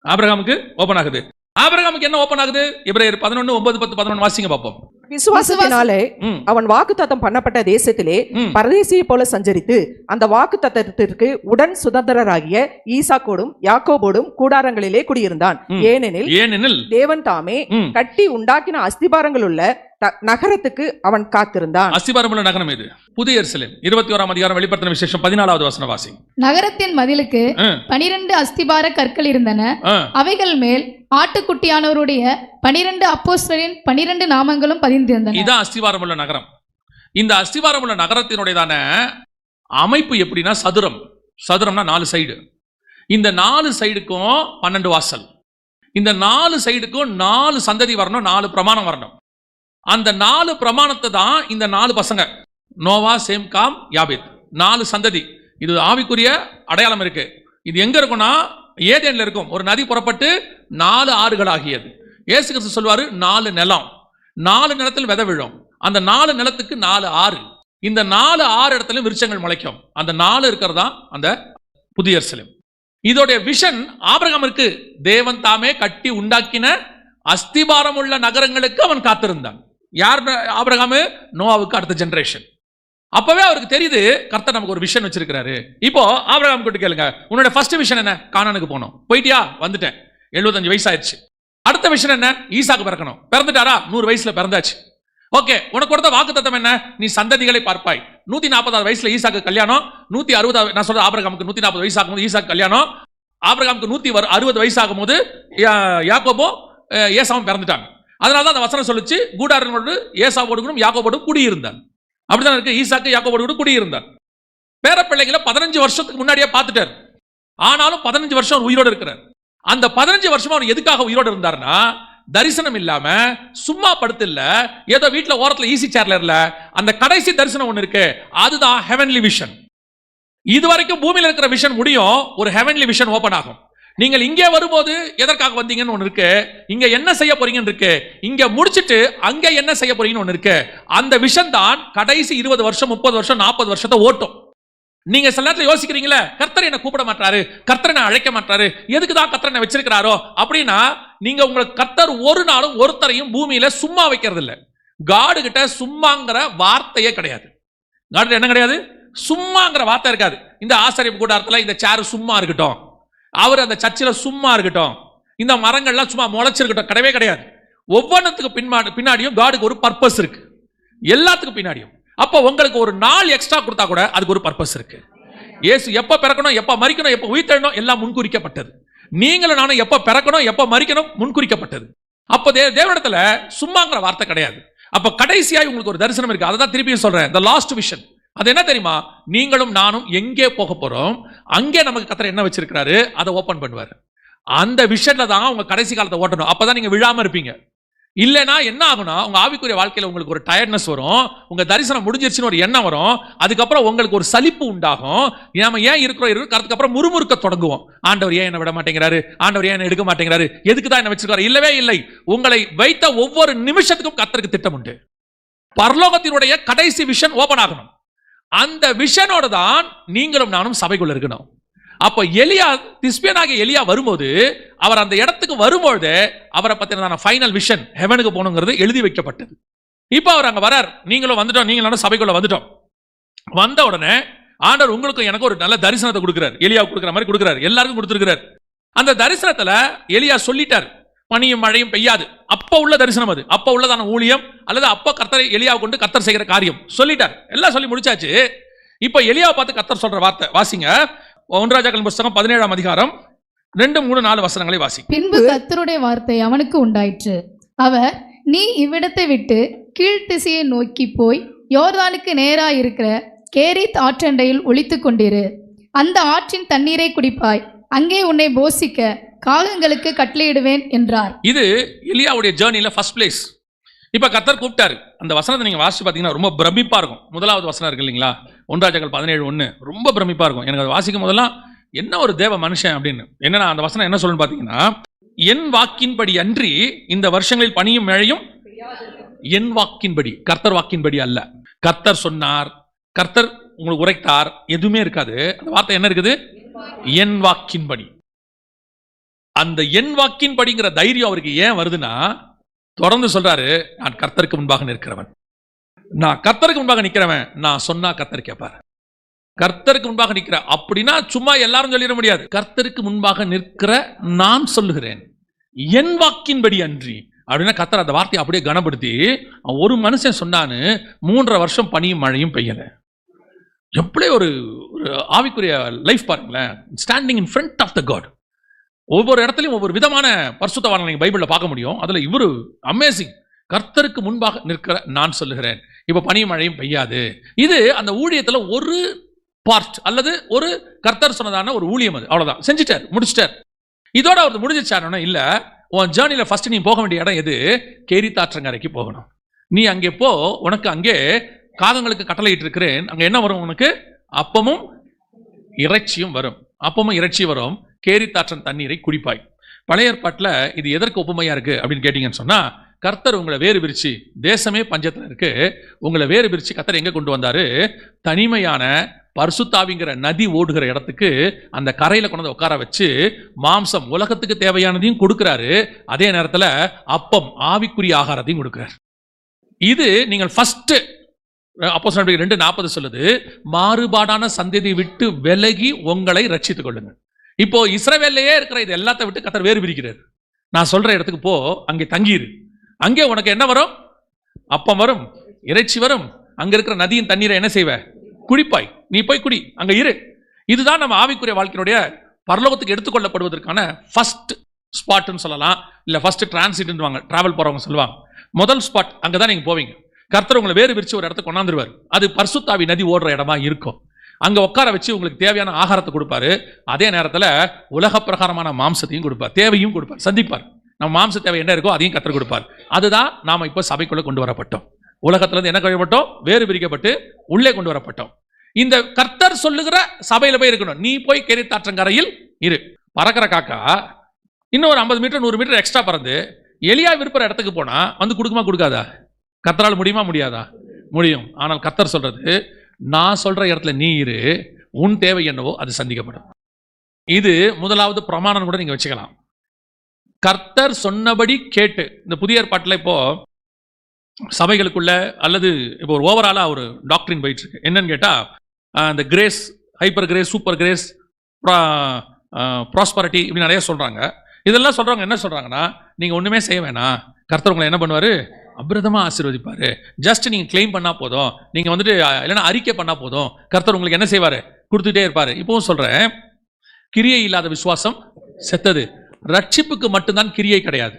ஆபிரகாமுக்கு ஓபன் ஆகுது. ஆபிரகாமுக்கு என்ன ஓபன் ஆகுது? எபிரேயர் 11 9 10 11 வாசிங்க பாப்போம். விசுவாசத்தினாலே அவன் வாக்குத்தத்தம் பண்ணப்பட்ட தேசத்திலே பரதேசியை போல சஞ்சரித்து, அந்த வாக்குத்தத்தத்திற்கு உடன் சுதந்திரராகிய ஈசாக்கோடும் யாக்கோபோடும் கூடாரங்களிலே குடியிருந்தான். ஏனெனில் தேவன் தாமே கட்டி உண்டாக்கின அஸ்திபாரங்கள் உள்ள நகரத்துக்கு அவன் காத்திருந்தான். அஸ்திபாரம் உள்ள நகரம் இது புதிய எருசலேம். 21ஆம் அதிகாரம் வெளிப்படுத்தின விசேஷம் 14வது வசனம் வாசிங்க. நகரத்தின் மதிலுக்கு 12 அஸ்திபார கற்கள் இருந்தன. அவைகள் மேல் ஆட்டுக்குட்டியானவருடைய 12 அப்போஸ்தலரின் 12 நாமங்களும் பதிந்திருந்தன. இதான் அஸ்திவாரம் உள்ள நகரம். இந்த அஸ்திவாரம் உள்ள நகரத்தினுடையதான அமைப்பு எப்படின்னா, சதுரம்னா 4 சைடு. இந்த 4 சைடுக்கும் 12 வாசல். இந்த 4 சைடுக்கும் 4 சந்ததி வரணும், 4 பிரமாணம் வரணும். அந்த 4 பிரமாணத்தை தான் இந்த 4 பசங்க நோவா, சேம், காம், யாபேத் 4 சந்ததி. இது ஆவிக்குரிய அடையாளம் இருக்கு. இது எங்க இருக்கும்னா ஏதேன்ல இருக்கும். ஒரு நதி புறப்பட்டு 4 ஆறுகள் ஆகியது. இயேசு கிறிஸ்து சொல்வாரு 4 நிலம், 4 நிலத்தில் விதை விழும். அந்த 4 நிலத்துக்கு 4 ஆறு. இந்த 4 ஆறு இடத்துலயும் விருட்சங்கள் முளைக்கும். அந்த 4 இருக்கிறதா அந்த புதிய எருசலேம். இதோடைய விஷன் ஆபிரகாமிற்கு தேவன் தாமே கட்டி உண்டாக்கின அஸ்திபாரம் உள்ள நகரங்களுக்கு அவன் காத்திருந்தான். யார் ஆபிரகாம்? நோவாவுக்கு அடுத்த ஜெனரேஷன். அப்பவே அவருக்கு தெரியுது கர்த்தர் நமக்கு ஒரு விஷன் வச்சிருக்கிறாரு. இப்போ ஆபிரகாம் கிட்ட கேளுங்க, உன்னோட ஃபர்ஸ்ட் விஷன் என்ன? கானானுக்கு போனோம். போயிட்டியா? வந்துட்டேன். 75 வயசு ஆயிடுச்சு. அடுத்த விஷன் என்ன? ஈசாக்கு பிறக்கணும். பிறந்துட்டாரா? 100 வயசுல பிறந்தாச்சு. ஓகே, உனக்கு கொடுத்த வாக்குத்தத்தம் என்ன? நீ சந்ததிகளை பார்ப்பாய். 140 வயசுல ஈசாக்கு கல்யாணம். 160, நான் சொல்றது ஆபிரகாமுக்கு 140 வயசு ஆகும்போது ஈசாக்கு கல்யாணம். ஆபிரகாமுக்கு 160 வயசு ஆகும்போது யாக்கோபோ ஏசாவும் பிறந்துட்டாங்க. அதனாலதான் அந்த வசனம் சொல்லுச்சு, கூடாரனோடு ஏசாவோடு யாக்கோபோடு குடியிருந்தான். அப்படிதான் இருக்கு. ஈசாக்கு யாக்கோபோடு கூட குடியிருந்தார். பேர பிள்ளைகளை 15 வருஷத்துக்கு முன்னாடியே பார்த்துட்டார். ஆனாலும் 15 வருஷம் உயிரோடு இருக்கிறார். அந்த 15 வருஷமா அவர் எதுக்காக உயிரோடு இருந்தார்னா, தரிசனம் இல்லாம சும்மா படுத்து இல்ல, ஏதோ வீட்டுல ஓரத்துல ஈஸி சேர்ல இல்ல, அந்த கடைசி தரிசனம் ஒண்ணு இருக்கு. அதுதான் ஹெவன்லி விஷன். இதுவரைக்கும் பூமியில இருக்கிற விஷன் முடியும், ஒரு ஹெவன்லி விஷன் ஓபன் ஆகும். நீங்கள் இங்கே வரும்போது எதற்காக வந்தீங்கன்னு ஒன்று இருக்கு, இங்க என்ன செய்ய போறீங்கன்னு இருக்கு, இங்க முடிச்சிட்டு அங்க என்ன செய்ய போறீங்கன்னு ஒன்று இருக்கு. அந்த விஷன் தான் கடைசி 20 வருஷம், 30 வருஷம், 40 வருஷத்தை ஓட்டும். நீங்க சில நேரத்தில் யோசிக்கிறீங்களே, கர்த்தர் என்ன கூப்பிட மாட்டாரு, கர்த்தர் என்ன அழைக்க மாட்டாரு, எதுக்குதான் கர்த்தர் என்ன வச்சிருக்கிறாரோ அப்படின்னா, நீங்க உங்களுக்கு கர்த்தர் ஒரு நாளும் ஒருத்தரையும் பூமியில சும்மா வைக்கிறது இல்ல. காடு கிட்ட சும்மாங்கிற வார்த்தையே கிடையாது. காடு என்ன கிடையாது? சும்மாங்கிற வார்த்தை இருக்காது. இந்த ஆசாரியப்பு கூடாரத்துல இந்த சேர் சும்மா இருக்கட்டும், அவர் அந்த சர்ச்சில் சும்மா இருக்கட்டும், இந்த மரங்கள்லாம் சும்மா முளைச்சிருக்கட்டும், கிடையவே கிடையாது. ஒவ்வொன்றுத்துக்கு பின்னாடியும் காடுக்கு ஒரு பர்பஸ் இருக்கு. எல்லாத்துக்கும் பின்னாடியும். அப்போ உங்களுக்கு ஒரு நாள் எக்ஸ்ட்ரா கொடுத்தா கூட அதுக்கு ஒரு பர்பஸ் இருக்கு. இயேசு எப்ப பிறக்கணும், எப்ப மரிக்கணும், எப்ப உயிர்த்தெழணும் எல்லாம் முன்குறிக்கப்பட்டது. நீங்களும் நானும் எப்ப பிறக்கணும், எப்ப மரிக்கணும் முன்குறிக்கப்பட்டது. அப்போ தேவனிடத்துல சும்மாங்கிற வார்த்தை கிடையாது. அப்ப கடைசியாய் உங்களுக்கு ஒரு தரிசனம் இருக்கு. அதை தான் திருப்பியும் சொல்றேன், the last vision. அது என்ன தெரியுமா? நீங்களும் நானும் எங்கே போக போறோம், அங்கே நமக்கு கர்த்தர் என்ன வச்சிருக்கிறாரு அதை ஓபன் பண்ணுவார். அந்த விஷயத்துல தான் உங்க கடைசி காலத்தை ஓட்டணும். அப்பதான் நீங்க விழாம இருப்பீங்க. இல்லைன்னா என்ன ஆகும்னா, உங்க ஆவிக்குரிய வாழ்க்கையில உங்களுக்கு ஒரு டயர்ட்னஸ் வரும், உங்க தரிசனம் முடிஞ்சிருச்சுன்னு ஒரு எண்ணம் வரும். அதுக்கப்புறம் உங்களுக்கு ஒரு சலிப்பு உண்டாகும். நாம ஏன் இருக்கிறோம், அதுக்கப்புறம் முறுமுறுக்க தொடங்குவோம். ஆண்டவர் ஏன் என்ன விட மாட்டேங்கிறாரு, ஆண்டவர் ஏன் என்ன எடுக்க மாட்டேங்கிறாரு, எதுக்கு தான் என்ன வச்சிருக்காரு? இல்லவே இல்லை. உங்களை வைத்த ஒவ்வொரு நிமிஷத்துக்கும் கர்த்தருக்கு திட்டம் உண்டு. பரலோகத்தினுடைய கடைசி விஷன் ஓபன் ஆகணும். அந்த விஷனோட தான் நீங்களும் நானும் சபைக்குள்ள இருக்கணும். அப்ப எலியா, திஸ்பியனாகிய எலியா வரும்போது, அவர் அந்த இடத்துக்கு வரும்போது அவரை பத்தின ஃபைனல் விஷன் ஹெவனுக்கு போகணுங்கிறது எழுதி வைக்கப்பட்டது. இப்ப அவர் அங்க வரார். நீங்களும் வந்துட்டோம், நீங்களும் சபைக்குள்ள வந்துட்டோம். வந்த உடனே ஆண்டவர் உங்களுக்கும் எனக்கு ஒரு நல்ல தரிசனத்தை கொடுக்கிறார். எலியா கொடுக்குற மாதிரி கொடுக்கிறார், எல்லாருக்கும் கொடுத்திருக்கிறார். அந்த தரிசனத்துல எலியா சொல்லிட்டார், பனியும் மழையும் பெய்யாது. அப்ப உள்ள தரிசனம் அது, அப்ப உள்ளதான ஊழியம், அல்லது அப்ப கர்த்தரை எலியாவை கொண்டு கர்த்தர் செய்கிற காரியம் சொல்லிட்டார். எல்லாம் சொல்லி முடிச்சாச்சு. இப்ப எலியாவை பார்த்து கர்த்தர் சொல்ற வார்த்தை வாசிங்க. 1 ராஜாக்களின் புத்தகம் 17ஆம் அதிகாரம் 2, 3, 4 வசனங்களை வாசி. பின்பு கர்த்தருடைய வார்த்தை அவனுக்கு உண்டாயிற்று. அவர், நீ இவ்விடத்தை விட்டு கீழ்த்திசையை நோக்கி போய் யோர்தானுக்கு நேராக இருக்கிற கேரித் ஆற்றண்டையில் ஒளித்துக் கொண்டிரு. அந்த ஆற்றின் தண்ணீரை குடிப்பாய். அங்கே உன்னை போசிக்க காகங்களுக்கு கட்டளையிடுவேன் என்றார். இது எலியாவுடைய ஜர்னில ஃபர்ஸ்ட் பிளேஸ். இப்ப கர்த்தர் கூப்பிட்டாரு. அந்த வசனத்தை நீங்க வாசிச்சு பாத்தீங்கன்னா ரொம்ப பிரமிப்பா இருக்கும். முதலாவது வசனம் இருக்கு இல்லைங்களா, 1 ராஜாக்கள் 17:1, ரொம்ப பிரமிப்பா இருக்கும். எனக்கு அதை வாசிக்கும் போதெல்லாம் என்ன ஒரு தேவ மனுஷன் அப்படின்னு. என்னன்னா அந்த வசனம் என்ன சொல்லுன்னு பாத்தீங்கன்னா, என் வாக்கின்படி அன்றி இந்த வருஷங்களில் பனியும் மழையும், என் வாக்கின்படி, கர்த்தர் வாக்கின்படி அல்ல. கர்த்தர் சொன்னார், கர்த்தர் உங்களுக்கு உரைத்தார், எதுவுமே இருக்காது. அந்த வார்த்தை என்ன இருக்குது? என் வாக்கின்படி. அந்த என் வாக்கின்படிங்கிற தைரியம் அவருக்கு ஏன் வருதுன்னா, தொடர்ந்து சொல்றாரு, நான் கர்த்தருக்கு முன்பாக நிற்கிறவன். நான் கர்த்தருக்கு முன்பாக நிற்கிறவன், நான் சொன்னா கர்த்தர் கேட்பார். கர்த்தருக்கு முன்பாக நிற்கிற அப்படின்னா சும்மா எல்லாரும் சொல்லிட முடியாது. கர்த்தருக்கு முன்பாக நிற்கிற நான் சொல்லுகிறேன், என் வாக்கின்படி அன்றி அப்படின்னா கர்த்தர் அந்த வார்த்தையை அப்படியே கனப்படுத்தி, ஒரு மனுஷன் சொன்னான்னு 3.5 வருஷம் பனியும் மழையும் பெய்யல. எப்படி ஒரு ஆவிக்குரிய லைஃப் பாருங்களேன். Standing in front of the God. ஒவ்வொரு இடத்துலையும் ஒவ்வொரு விதமான பரிசுத்தவான்களை நீங்க பைபிள்ல பார்க்க முடியும். அதுல இவரு அமேசிங். கர்த்தருக்கு முன்பாக நிற்கிற நான் சொல்லுகிறேன், இப்ப பனியும் மழையும் பெய்யாது. இது அந்த ஊழியத்துல ஒரு பார்ட், அல்லது ஒரு கர்த்தர் சொன்னதான ஒரு ஊழியம். அது அவ்வளவுதான், செஞ்சுட்டார், முடிச்சிட்டார். இதோட அவர் முடிஞ்சிச்சாருன்னா இல்ல, உன் ஜேர்னில ஃபர்ஸ்ட் நீ போக வேண்டிய இடம் எது? கேரித் ஆற்றங்கரைக்கு போகணும். நீ அங்கே போ, உனக்கு அங்கே காகங்களுக்கு கட்டளையிட்டு இருக்கிறேன், அங்க என்ன வரும் உனக்கு? அப்பமும் இறைச்சியும் வரும். அப்பமும் இறைச்சி வரும். கேரித்தாற்றன் தண்ணீரை குடிப்பாய். பழைய ஏற்பாட்டில் இது எதற்கு ஒப்புமையா இருக்கு அப்படின்னு கேட்டீங்கன்னு சொன்னா, கர்த்தர் உங்களை வேறு விரிச்சு, தேசமே பஞ்சத்துல இருக்கு, உங்களை வேறு விரிச்சு கர்த்தர் எங்க கொண்டு வந்தாரு? தனிமையான பரிசுத்தாவிங்கிற நதி ஓடுகிற இடத்துக்கு, அந்த கரையில கொண்டு வந்து உட்கார வச்சு மாம்சம், உலகத்துக்கு தேவையானதையும் கொடுக்கிறாரு, அதே நேரத்தில் அப்பம், ஆவிக்குரிய ஆகாரத்தையும் கொடுக்கிறார். இது நீங்கள் ஃபர்ஸ்ட் அப்போஸ்தலர் 2:40 சொல்லுது, மாறுபாடான சந்ததியை விட்டு விலகி உங்களை ரட்சித்துக் கொள்ளுங்கள். இப்போ இஸ்ரவேல்லையே இருக்கிற இது எல்லாத்தை விட்டு கர்த்தர் வேறு பிரிக்கிறார். நான் சொல்ற இடத்துக்கு போ, அங்கே தங்கியிரு. அங்கே உனக்கு என்ன வரும்? அப்பம் வரும், இறைச்சி வரும். அங்க இருக்கிற நதியின் தண்ணீரை என்ன செய்வ? குடிப்பாய். நீ போய் குடி, அங்க இரு. இதுதான் நம்ம ஆவிக்குரிய வாழ்க்கையினுடைய பரலோகத்துக்கு எடுத்துக்கொள்ளப்படுவதற்கான ஃபர்ஸ்ட் ஸ்பாட்னு சொல்லலாம், இல்ல ஃபர்ஸ்ட் டிரான்சிட்னுவாங்க, டிராவல் போறவங்க சொல்லுவாங்க. முதல் ஸ்பாட் அங்கதான் நீங்க போவீங்க. கர்த்தர் உங்களை வேறு விரிச்சு ஒரு இடத்துக்கு கொண்டாந்துருவார். அது பரிசுத்தாவி நதி ஓடுற இடமா இருக்கும். அங்க உட்கார வச்சு உங்களுக்கு தேவையான ஆகாரத்தை கொடுப்பாரு. அதே நேரத்தில் உலக பிரகாரமான மாம்சத்தையும் கொடுப்பார், தேவையும் கொடுப்பார், சந்திப்பார். நம்ம மாம்ச தேவை என்ன இருக்கோ அதையும் கர்த்தர் கொடுப்பார். அதுதான் நாம இப்போ சபைக்குள்ள கொண்டு வரப்பட்டோம். உலகத்துல இருந்து என்ன கழிப்பட்டோம்? வேறு பிரிக்கப்பட்டு உள்ளே கொண்டு வரப்பட்டோம். இந்த கர்த்தர் சொல்லுகிற சபையில போய் இருக்கணும். நீ போய் கேரித்தாற்றங்கரையில் இரு. பறக்கிற காக்கா இன்னும் ஒரு 50 மீட்டர் 100 மீட்டர் எக்ஸ்ட்ரா பறந்து எலியா விருப்புற இடத்துக்கு போனா வந்து கொடுக்குமா கொடுக்காதா? கர்த்தரால் முடியுமா முடியாதா? முடியும். ஆனால் கர்த்தர் சொல்றது, நான் சொல்ற இடத்துல நீ இரு, உன் தேவை என்னவோ அது சந்திக்கப்படும். இது முதலாவது பிரமாணம் கூட நீங்க வச்சுக்கலாம். கர்த்தர் சொன்னபடி கேட்டு. இந்த புதிய ஏற்பாட்டில் இப்போ சபைகளுக்குள்ள அல்லது இப்போ ஒரு ஓவராலா ஒரு டாக்டரின் போயிட்டு இருக்கு. என்னன்னு கேட்டா, இந்த grace, hyper grace, super grace, prosperity இப்படி நிறைய சொல்றாங்க. இதெல்லாம் சொல்றவங்க என்ன சொல்றாங்கன்னா, நீங்க ஒண்ணுமே செய்ய வேணாம், கர்த்தர் உங்களை என்ன பண்ணுவாரு? அபிரதமா ஆசீர்வதிப்பாரு. ஜஸ்ட் நீங்க கிளைம் பண்ணா போதும், நீங்க வந்துட்டு இல்லைன்னா அறிக்கை பண்ணா போதும், கர்த்தர் உங்களுக்கு என்ன செய்வாரு? கொடுத்துட்டே இருப்பாரு. இப்பவும் சொல்றேன், கிரியை இல்லாத விசுவாசம் செத்தது. ரட்சிப்புக்கு மட்டும்தான் கிரியை கிடையாது.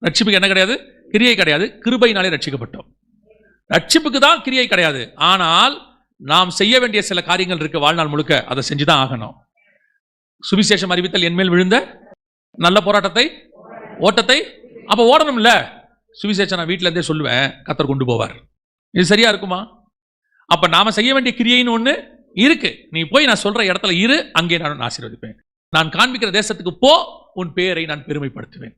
ரட்சிப்புக்கு என்ன கிடையாது? கிரியை கிடையாது. கிருபையினாலே ரட்சிக்கப்பட்டோம். ரட்சிப்புக்கு தான் கிரியை கிடையாது. ஆனால் நாம் செய்ய வேண்டிய சில காரியங்கள் இருக்கு வாழ்நாள் முழுக்க, அதை செஞ்சுதான் ஆகணும். சுவிசேஷம் அறிவித்தல், என்மேல் விழுந்த நல்ல போராட்டத்தை, ஓட்டத்தை. அப்ப ஓடணும்ல. சுவிசேஷம் நான் வீட்டில இருந்தே சொல்லுவேன், கர்த்தர் கொண்டு போவார். இது சரியா இருக்குமா? அப்ப நாம செய்ய வேண்டிய கிரியைன்னு ஒண்ணு இருக்கு. நீ போய் நான் சொல்ற இடத்துல இரு, அங்கே நான் ஆசீர்வதிப்பேன். நான் காண்பிக்கிற தேசத்துக்கு போ, உன் பேரை நான் பெருமைப்படுத்துவேன்.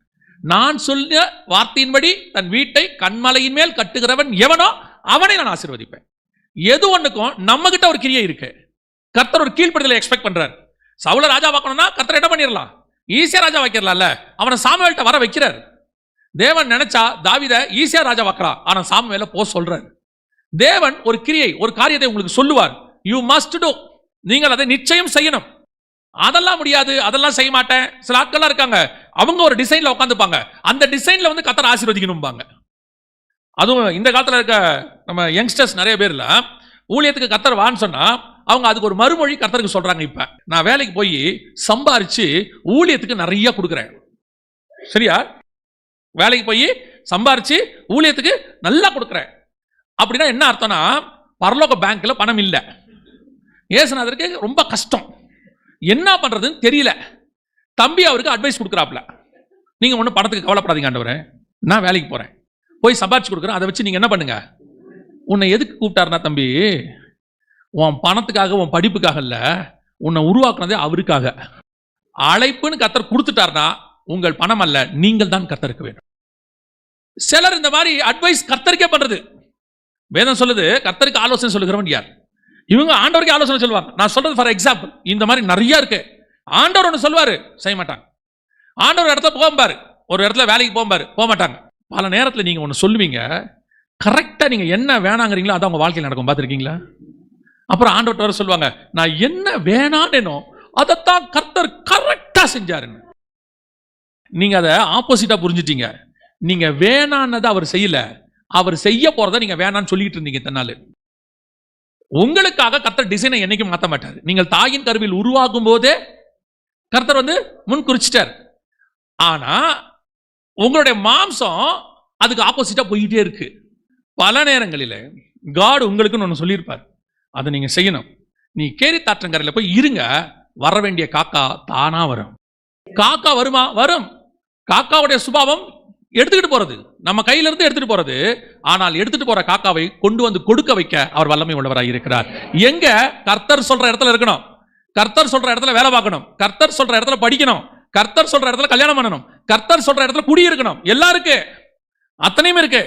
நான் சொல்ல வார்த்தையின்படி தன் வீட்டை கண்மலையின் மேல் கட்டுகிறவன் எவனோ அவனை நான் ஆசீர்வதிப்பேன். எது ஒண்ணுக்கும் நம்ம கிட்ட ஒரு கிரியை இருக்கு. கர்த்தர் ஒரு கீழ்ப்படிதலை எக்ஸ்பெக்ட் பண்றார். சவுல ராஜா பார்க்கணும்னா கர்த்தர் என்ன பண்ணிடலாம்? ஈஸியா ராஜா வைக்கிறலாம்ல. அவனை சாமுவேல்ட்ட வர வைக்கிறார். தேவன் நினைச்சா தாவீதை ஈஸியா ராஜா வைக்கலாம். ஆனா சாமுவேலை போ சொல்றாரு. தேவன் ஒரு கிரியை, ஒரு காரியத்தை உங்களுக்கு சொல்லுவார். You must to. நீங்கள் அதை நிச்சயம் செய்யணும். அதெல்லாம் முடியாது, அதெல்லாம் செய்ய மாட்டேன். சில ஆட்கள்லாம் இருக்காங்க, அவங்க ஒரு டிசைன்ல உட்காந்துப்பாங்க. அந்த டிசைன்ல வந்து கர்த்தர் ஆசீர்வதிக்கணும்பாங்க. அதுவும் இந்த காலத்துல இருக்க நம்ம யங்ஸ்டர்ஸ் நிறைய பேர்ல ஊழியத்துக்கு கர்த்தர் வான்னு சொன்னா அவங்க அதுக்கு ஒரு மறுமொழி கர்த்தருக்கு சொல்றாங்க. இப்ப நான் வேலைக்கு போய் சம்பாரிச்சு ஊழியத்துக்கு நிறைய கொடுக்குறேன். சரியா? வேலைக்கு போய் சம்பாரிச்சு ஊழியத்துக்கு நல்லா கொடுக்குறேன் அப்படின்னா என்ன அர்த்தம்னா, பரலோக பேங்க்ல பணம் இல்லை. ஏசுநாதருக்கு ரொம்ப கஷ்டம், என்ன பண்றதுன்னு தெரியல. தம்பி அவருக்கு அட்வைஸ் கொடுக்குறாப்ல, நீங்க ஒன்றும் பணத்துக்கு கவலைப்படாதீங்க ஆண்டவரே, நான் வேலைக்கு போறேன், போய் சம்பாரிச்சு கொடுக்குறேன், அதை வச்சு நீங்க என்ன பண்ணுங்க. உன்னை எதுக்கு கூப்பிட்டாருனா தம்பி, உன் பணத்துக்காக உன் படிப்புக்காக இல்ல, உன்னை உருவாக்குனதே அவருக்காக. அழைப்புன்னு கர்த்தர் கொடுத்துட்டாருனா உங்கள் பணம் அல்ல, நீங்கள் தான் கர்த்தருக்கு வேண்டும். சிலர் இந்த மாதிரி அட்வைஸ் கர்த்தருக்கே பண்றது. வேதம் சொல்லுது, கர்த்தருக்கு ஆலோசனை சொல்லுகிறவன் யார்? இவங்க ஆண்டவருக்கு ஆலோசனை சொல்லுவாங்க. நான் சொல்றது ஃபார் எக்ஸாம்பிள், இந்த மாதிரி நிறைய இருக்கு. ஆண்டவர் ஒன்று சொல்வாரு, செய்ய மாட்டாங்க. ஆண்டவர் இடத்துல போகும்பாரு, ஒரு இடத்துல வேலைக்கு போகும்பாரு, போக மாட்டாங்க. பல நேரத்தில் நீங்க ஒன்று சொல்லுவீங்க, கரெக்டா நீங்க என்ன வேணாங்கிறீங்களோ அதான் உங்க வாழ்க்கையில் நடக்கும். பார்த்துருக்கீங்களா? அப்புறம் ஆண்டவர் வர சொல்லுவாங்க, நான் என்ன வேணானேனோ அதைத்தான் கர்த்தர் கரெக்டா செஞ்சாருன்னு. நீங்க அதை ஆப்போசிட்டா புரிஞ்சுட்டீங்க. நீங்க வேணான்னதை அவர் செய்யல, அவர் செய்ய போறதை நீங்க வேணான்னு சொல்லிட்டு இருந்தீங்க தன்னால. உங்களுக்காக கர்த்தர் டிசைனை என்னைக்கும் மாற்ற மாட்டார். நீங்கள் தாயின் கருவில் உருவாகும் போதே கர்த்தர் வந்து முன் குறிச்சிட்டார். ஆனா உங்களுடைய மாம்சம் அதுக்கு ஆப்போசிட்டா போயிட்டே இருக்கு. பல நேரங்களில் காட் உங்களுக்குன்னு ஒன்று சொல்லியிருப்பார், அதை நீங்க செய்யணும். நீ கேரித்தாற்றங்கரையில் போய் இருங்க, வர வேண்டிய காக்கா தானா வரும். காக்கா வருமா? வரும். காக்காவுடைய சுபாவம் எடுத்துக்கிட்டு போறது, நம்ம கையில இருந்து எடுத்துட்டு போறது. ஆனால் எடுத்துட்டு போற காக்காவை கொண்டு வந்து கொடுக்க வைக்க அவர் வல்லமை உள்ளவராய் இருக்கிறார். எங்க? கர்த்தர் சொல்ற இடத்துல இருக்கணும், கர்த்தர் சொல்ற இடத்துல வேலை பார்க்கணும், கர்த்தர் சொல்ற இடத்துல படிக்கணும், கர்த்தர் சொல்ற இடத்துல கல்யாணம் பண்ணணும், கர்த்தர் சொல்ற இடத்துல குடியிருக்கணும். எல்லாம் இருக்கு, அத்தனையும் இருக்கு.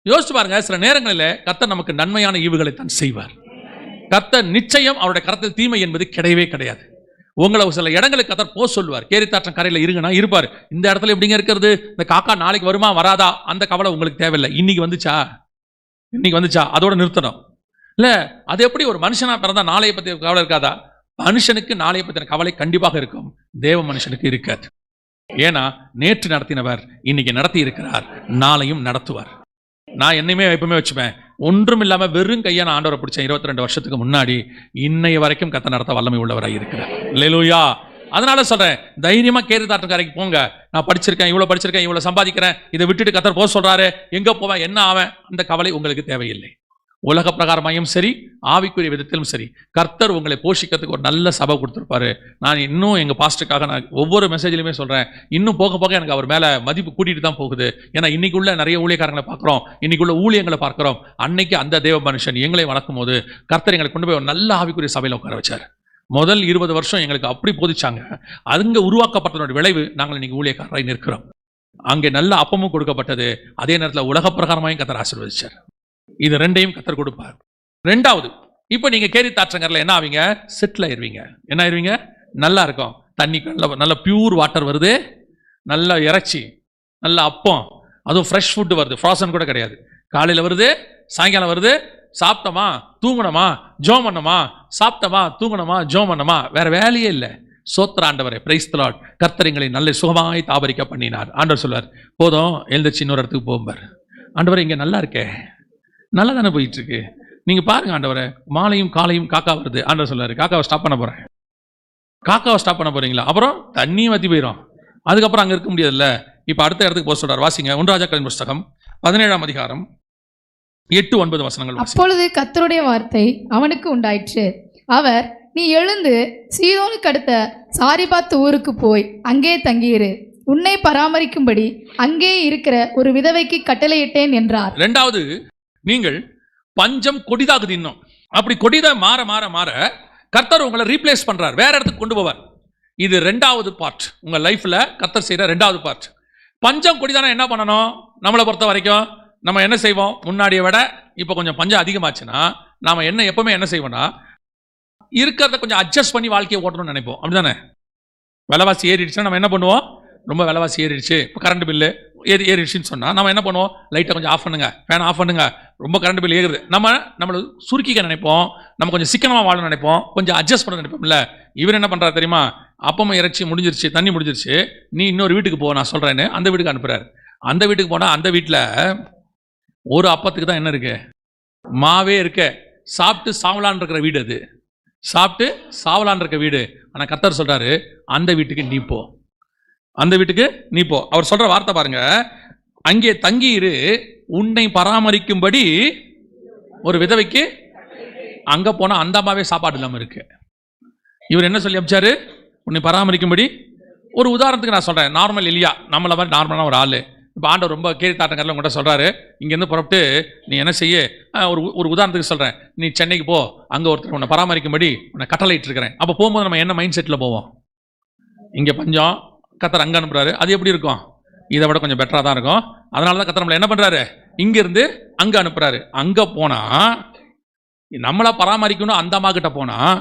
யோசிச்சு பாருங்க, சில நேரங்களில் கர்த்தர் நமக்கு நன்மையான ஈவுகளை தான் செய்வார். கர்த்தர் நிச்சயம் அவருடைய கரத்தில் தீமை என்பது கிடையவே கிடையாது. உங்களை சில இடங்களுக்கு கர்த்தர் போக சொல்லுவார். கேரித்தாற்றம் கரையில் இருங்கன்னா இருப்பார். இந்த இடத்துல எப்படிங்க இருக்கிறது, இந்த காக்கா நாளைக்கு வருமா வராதா அந்த கவலை உங்களுக்கு தேவையில்லை. இன்னைக்கு வந்துச்சா அதோட நிறுத்தணும். இல்ல, அது எப்படி ஒரு மனுஷனா பிறந்தா நாளைய பத்தி கவலை இருக்காதா? மனுஷனுக்கு நாளைய பத்தின கவலை கண்டிப்பாக இருக்கும், தேவ மனுஷனுக்கு இருக்காது. ஏன்னா நேற்று நடத்தினவர் இன்னைக்கு நடத்தி இருக்கிறார், நாளையும் நடத்துவார். நான் என்னையுமே எப்பவுமே வச்சுப்பேன், ஒன்றும் இல்லாம வெறும் கையா நான் ஆண்டவரை பிடிச்சேன் 22 வருஷத்துக்கு முன்னாடி. இன்னைய வரைக்கும் கர்த்தர் நடத்த வல்லமை உள்ளவராய் இருக்கிறார். அல்லேலூயா. அதனால சொல்றேன், தைரியமா கேரித்தாற்றங்கரைக்கு போங்க. நான் படிச்சிருக்கேன், இவ்வளவு சம்பாதிக்கிறேன், இதை விட்டுட்டு கர்த்தர் போக சொல்றாரு, எங்க போவேன், என்ன ஆவேன், அந்த கவலை உங்களுக்கு தேவையில்லை. உலக பிரகாரமாயும் சரி, ஆவிக்குரிய விதத்திலும் சரி, கர்த்தர் உங்களை போஷிக்கிறதுக்கு ஒரு நல்ல சபை கொடுத்துருப்பாரு. நான் இன்னும் எங்க பாஸ்டருக்காக நான் ஒவ்வொரு மெசேஜ்லையுமே சொல்றேன், இன்னும் போக போக எனக்கு அவர் மேல மதிப்பு கூட்டிட்டு தான் போகுது. ஏன்னா இன்னைக்குள்ள நிறைய ஊழியக்காரங்களை பார்க்கிறோம், இன்னைக்குள்ள ஊழியங்களை பார்க்கிறோம். அன்னைக்கு அந்த தேவ மனுஷன் எங்களை வளர்க்கும் போது கர்த்தர் எங்களை கொண்டு போய் ஒரு நல்ல ஆவிக்குரிய சபையில உட்கார வச்சார். முதல் 20 வருஷம் எங்களுக்கு அப்படி போதிச்சாங்க. அங்க உருவாக்கப்பட்டதோட விளைவு நாங்கள் இன்னைக்கு ஊழியக்காரராய் நிற்கிறோம். அங்கே நல்ல அப்பமும் கொடுக்கப்பட்டது, அதே நேரத்தில் உலக பிரகாரமாயும் கர்த்தர் ஆசீர்வதிச்சார். இது ரெண்டையும் கர்த்தர் கொடுப்பார். ரெண்டாவது, இப்போ நீங்க கேரித்தாற்றங்கரையில் என்ன ஆவீங்க, செட்டில் ஆயிருவீங்க. என்ன ஆயிருவீங்க, நல்லா இருக்கும். தண்ணி நல்ல பியூர் வாட்டர் வருது, நல்ல இறைச்சி, நல்ல அப்பம், அதுவும் ஃப்ரெஷ் ஃபுட்டு வருது, ஃப்ராசன் கூட கிடையாது. காலையில் வருது, சாயங்காலம் வருது, சாப்பிட்டோமா தூங்கணுமா ஜோம் பண்ணோமா, சாப்பிட்டோமா தூங்கணுமா ஜோம் பண்ணோமா, வேற வேலையே இல்லை. சோத்திர ஆண்டவரே, பிரைஸ் தி லார்ட். கர்த்தர் எங்களை நல்ல சுகமாய் தாபரிக்க பண்ணினார். ஆண்டவர் சொல்வார், போதும் எழுந்திருச்சு இன்னொரு இடத்துக்கு போகும்பார். ஆண்டவரே இங்கே நல்லா இருக்கே, நல்லா தானே போயிட்டு இருக்கு, நீங்க பாருங்க ஆண்டவரே, மாலையும் காலையும் காக்கா வருது. ஆண்டவர் சொல்றாரு, காக்காவை ஸ்டாப் பண்ண போறேன். காக்காவை ஸ்டாப் பண்ண போறீங்களா? அப்புறம் தண்ணியும் வத்தி போயிடும், அதுக்கப்புறம் அங்க இருக்க முடியாதுல்ல. இப்ப அடுத்த இடத்துக்கு போக சொல்றாரு. வாசிங்க 1 ராஜாக்களின் புஸ்தகம் 17ஆம் அதிகாரம் 8-9 வசனங்கள். அப்பொழுது கர்த்தருடைய வார்த்தை அவனுக்கு உண்டாயிற்று. அவர், நீ எழுந்து சீதோனுக்கு அடுத்த சாரிபாத் ஊருக்கு போய் அங்கே தங்கியிரு, உன்னை பராமரிக்கும்படி அங்கே இருக்கிற ஒரு விதவைக்கு கட்டளையிட்டேன் என்றார். இரண்டாவது, நீங்கள் பஞ்சம் கொடிதாகுது. இன்னும் அப்படி கொடிதா மாற மாற மாற கர்த்தர் உங்களை ரீப்ளேஸ் பண்றார், வேற இடத்துக்கு கொண்டு போவார். இது ரெண்டாவது பார்ட், உங்க லைஃப்ல கர்த்தர் செய்யற ரெண்டாவது பார்ட். பஞ்சம் கொடிதானா என்ன பண்ணணும்? நம்மளை பொறுத்த வரைக்கும் நம்ம என்ன செய்வோம், முன்னாடியை விட இப்போ கொஞ்சம் பஞ்சம் அதிகமாச்சுன்னா நாம எப்பவுமே என்ன செய்வோம்னா, இருக்கிறத கொஞ்சம் அட்ஜஸ்ட் பண்ணி வாழ்க்கையை ஓட்டணும்னு நினைப்போம். அப்படிதானே? விலைவாசி ஏறிடுச்சுன்னா நம்ம என்ன பண்ணுவோம், ரொம்ப விலைவாசி ஏறிடுச்சு, இப்போ கரண்ட் பில்லு ஏறிடுச்சுன்னு சொன்னால் நம்ம என்ன பண்ணுவோம், லைட்டை கொஞ்சம் ஆஃப் பண்ணுங்க, ஃபேன் ஆஃப் பண்ணுங்க, ரொம்ப கரண்ட் பில் ஏறுது. நம்மளை சுருக்கிக்க நினைப்போம், நம்ம கொஞ்சம் சிக்கனமாக வாழணும்னு நினைப்போம், கொஞ்சம் அட்ஜஸ்ட் பண்ண நினைப்போம்ல. இவர் என்ன பண்ணுறாரு தெரியுமா, அப்பமும் இறைச்சி முடிஞ்சிருச்சு, தண்ணி முடிஞ்சிருச்சு, நீ இன்னொரு வீட்டுக்கு போ, நான் சொல்கிறேன்னு அந்த வீட்டுக்கு அனுப்புகிறாரு. அந்த வீட்டுக்கு போனால் அந்த வீட்டில் ஒரு அப்பத்துக்கு தான் என்ன இருக்கு, மாவே இருக்க, சாப்பிட்டு சாவலான் இருக்கிற வீடு அது, சாப்பிட்டு சாவலான் இருக்க வீடு. ஆனால் கர்த்தர் சொல்கிறாரு, அந்த வீட்டுக்கு நீ போ, அந்த வீட்டுக்கு நீ போ. அவர் சொல்ற வார்த்தை பாருங்க, அங்கே தங்கியிரு, உன்னை பராமரிக்கும்படி ஒரு விதவைக்கு. அங்க போனா அந்த அம்மாவே சாப்பாடு இல்லாம இருக்கு. இவர் என்ன சொல்லி அமிச்சாரு, உன்னை பராமரிக்கும்படி. ஒரு உதாரணத்துக்கு நான் சொல்றேன், நார்மல் எலியா, நம்மள மாதிரி நார்மலான ஒரு ஆளு. இப்போ ஆண்டவர் ரொம்ப கேரித்தாட்டங்கரில் உங்கள்கிட்ட சொல்றாரு, இங்கேருந்து புறப்பட்டு நீ என்ன செய்ய, ஒரு உதாரணத்துக்கு சொல்றேன், நீ சென்னைக்கு போ, அங்கே ஒருத்தர் உன்னை பராமரிக்கும்படி உன்னை கட்டளையிட்டு இருக்கிறேன். அப்போ போகும்போது நம்ம என்ன மைண்ட் செட்டில் போவோம், இங்கே பஞ்சம், கர்த்தர் அங்கே அனுப்புறாரு, அது எப்படி இருக்கும், இதை விட கொஞ்சம் பெட்டராக தான் இருக்கும். அதனால தான் கர்த்தர் நம்மளை என்ன பண்ணுறாரு, இங்கேருந்து அங்கே அனுப்புறாரு. அங்கே போனால் நம்மளை பராமரிக்கணும். அந்த அம்மா கிட்ட போனால்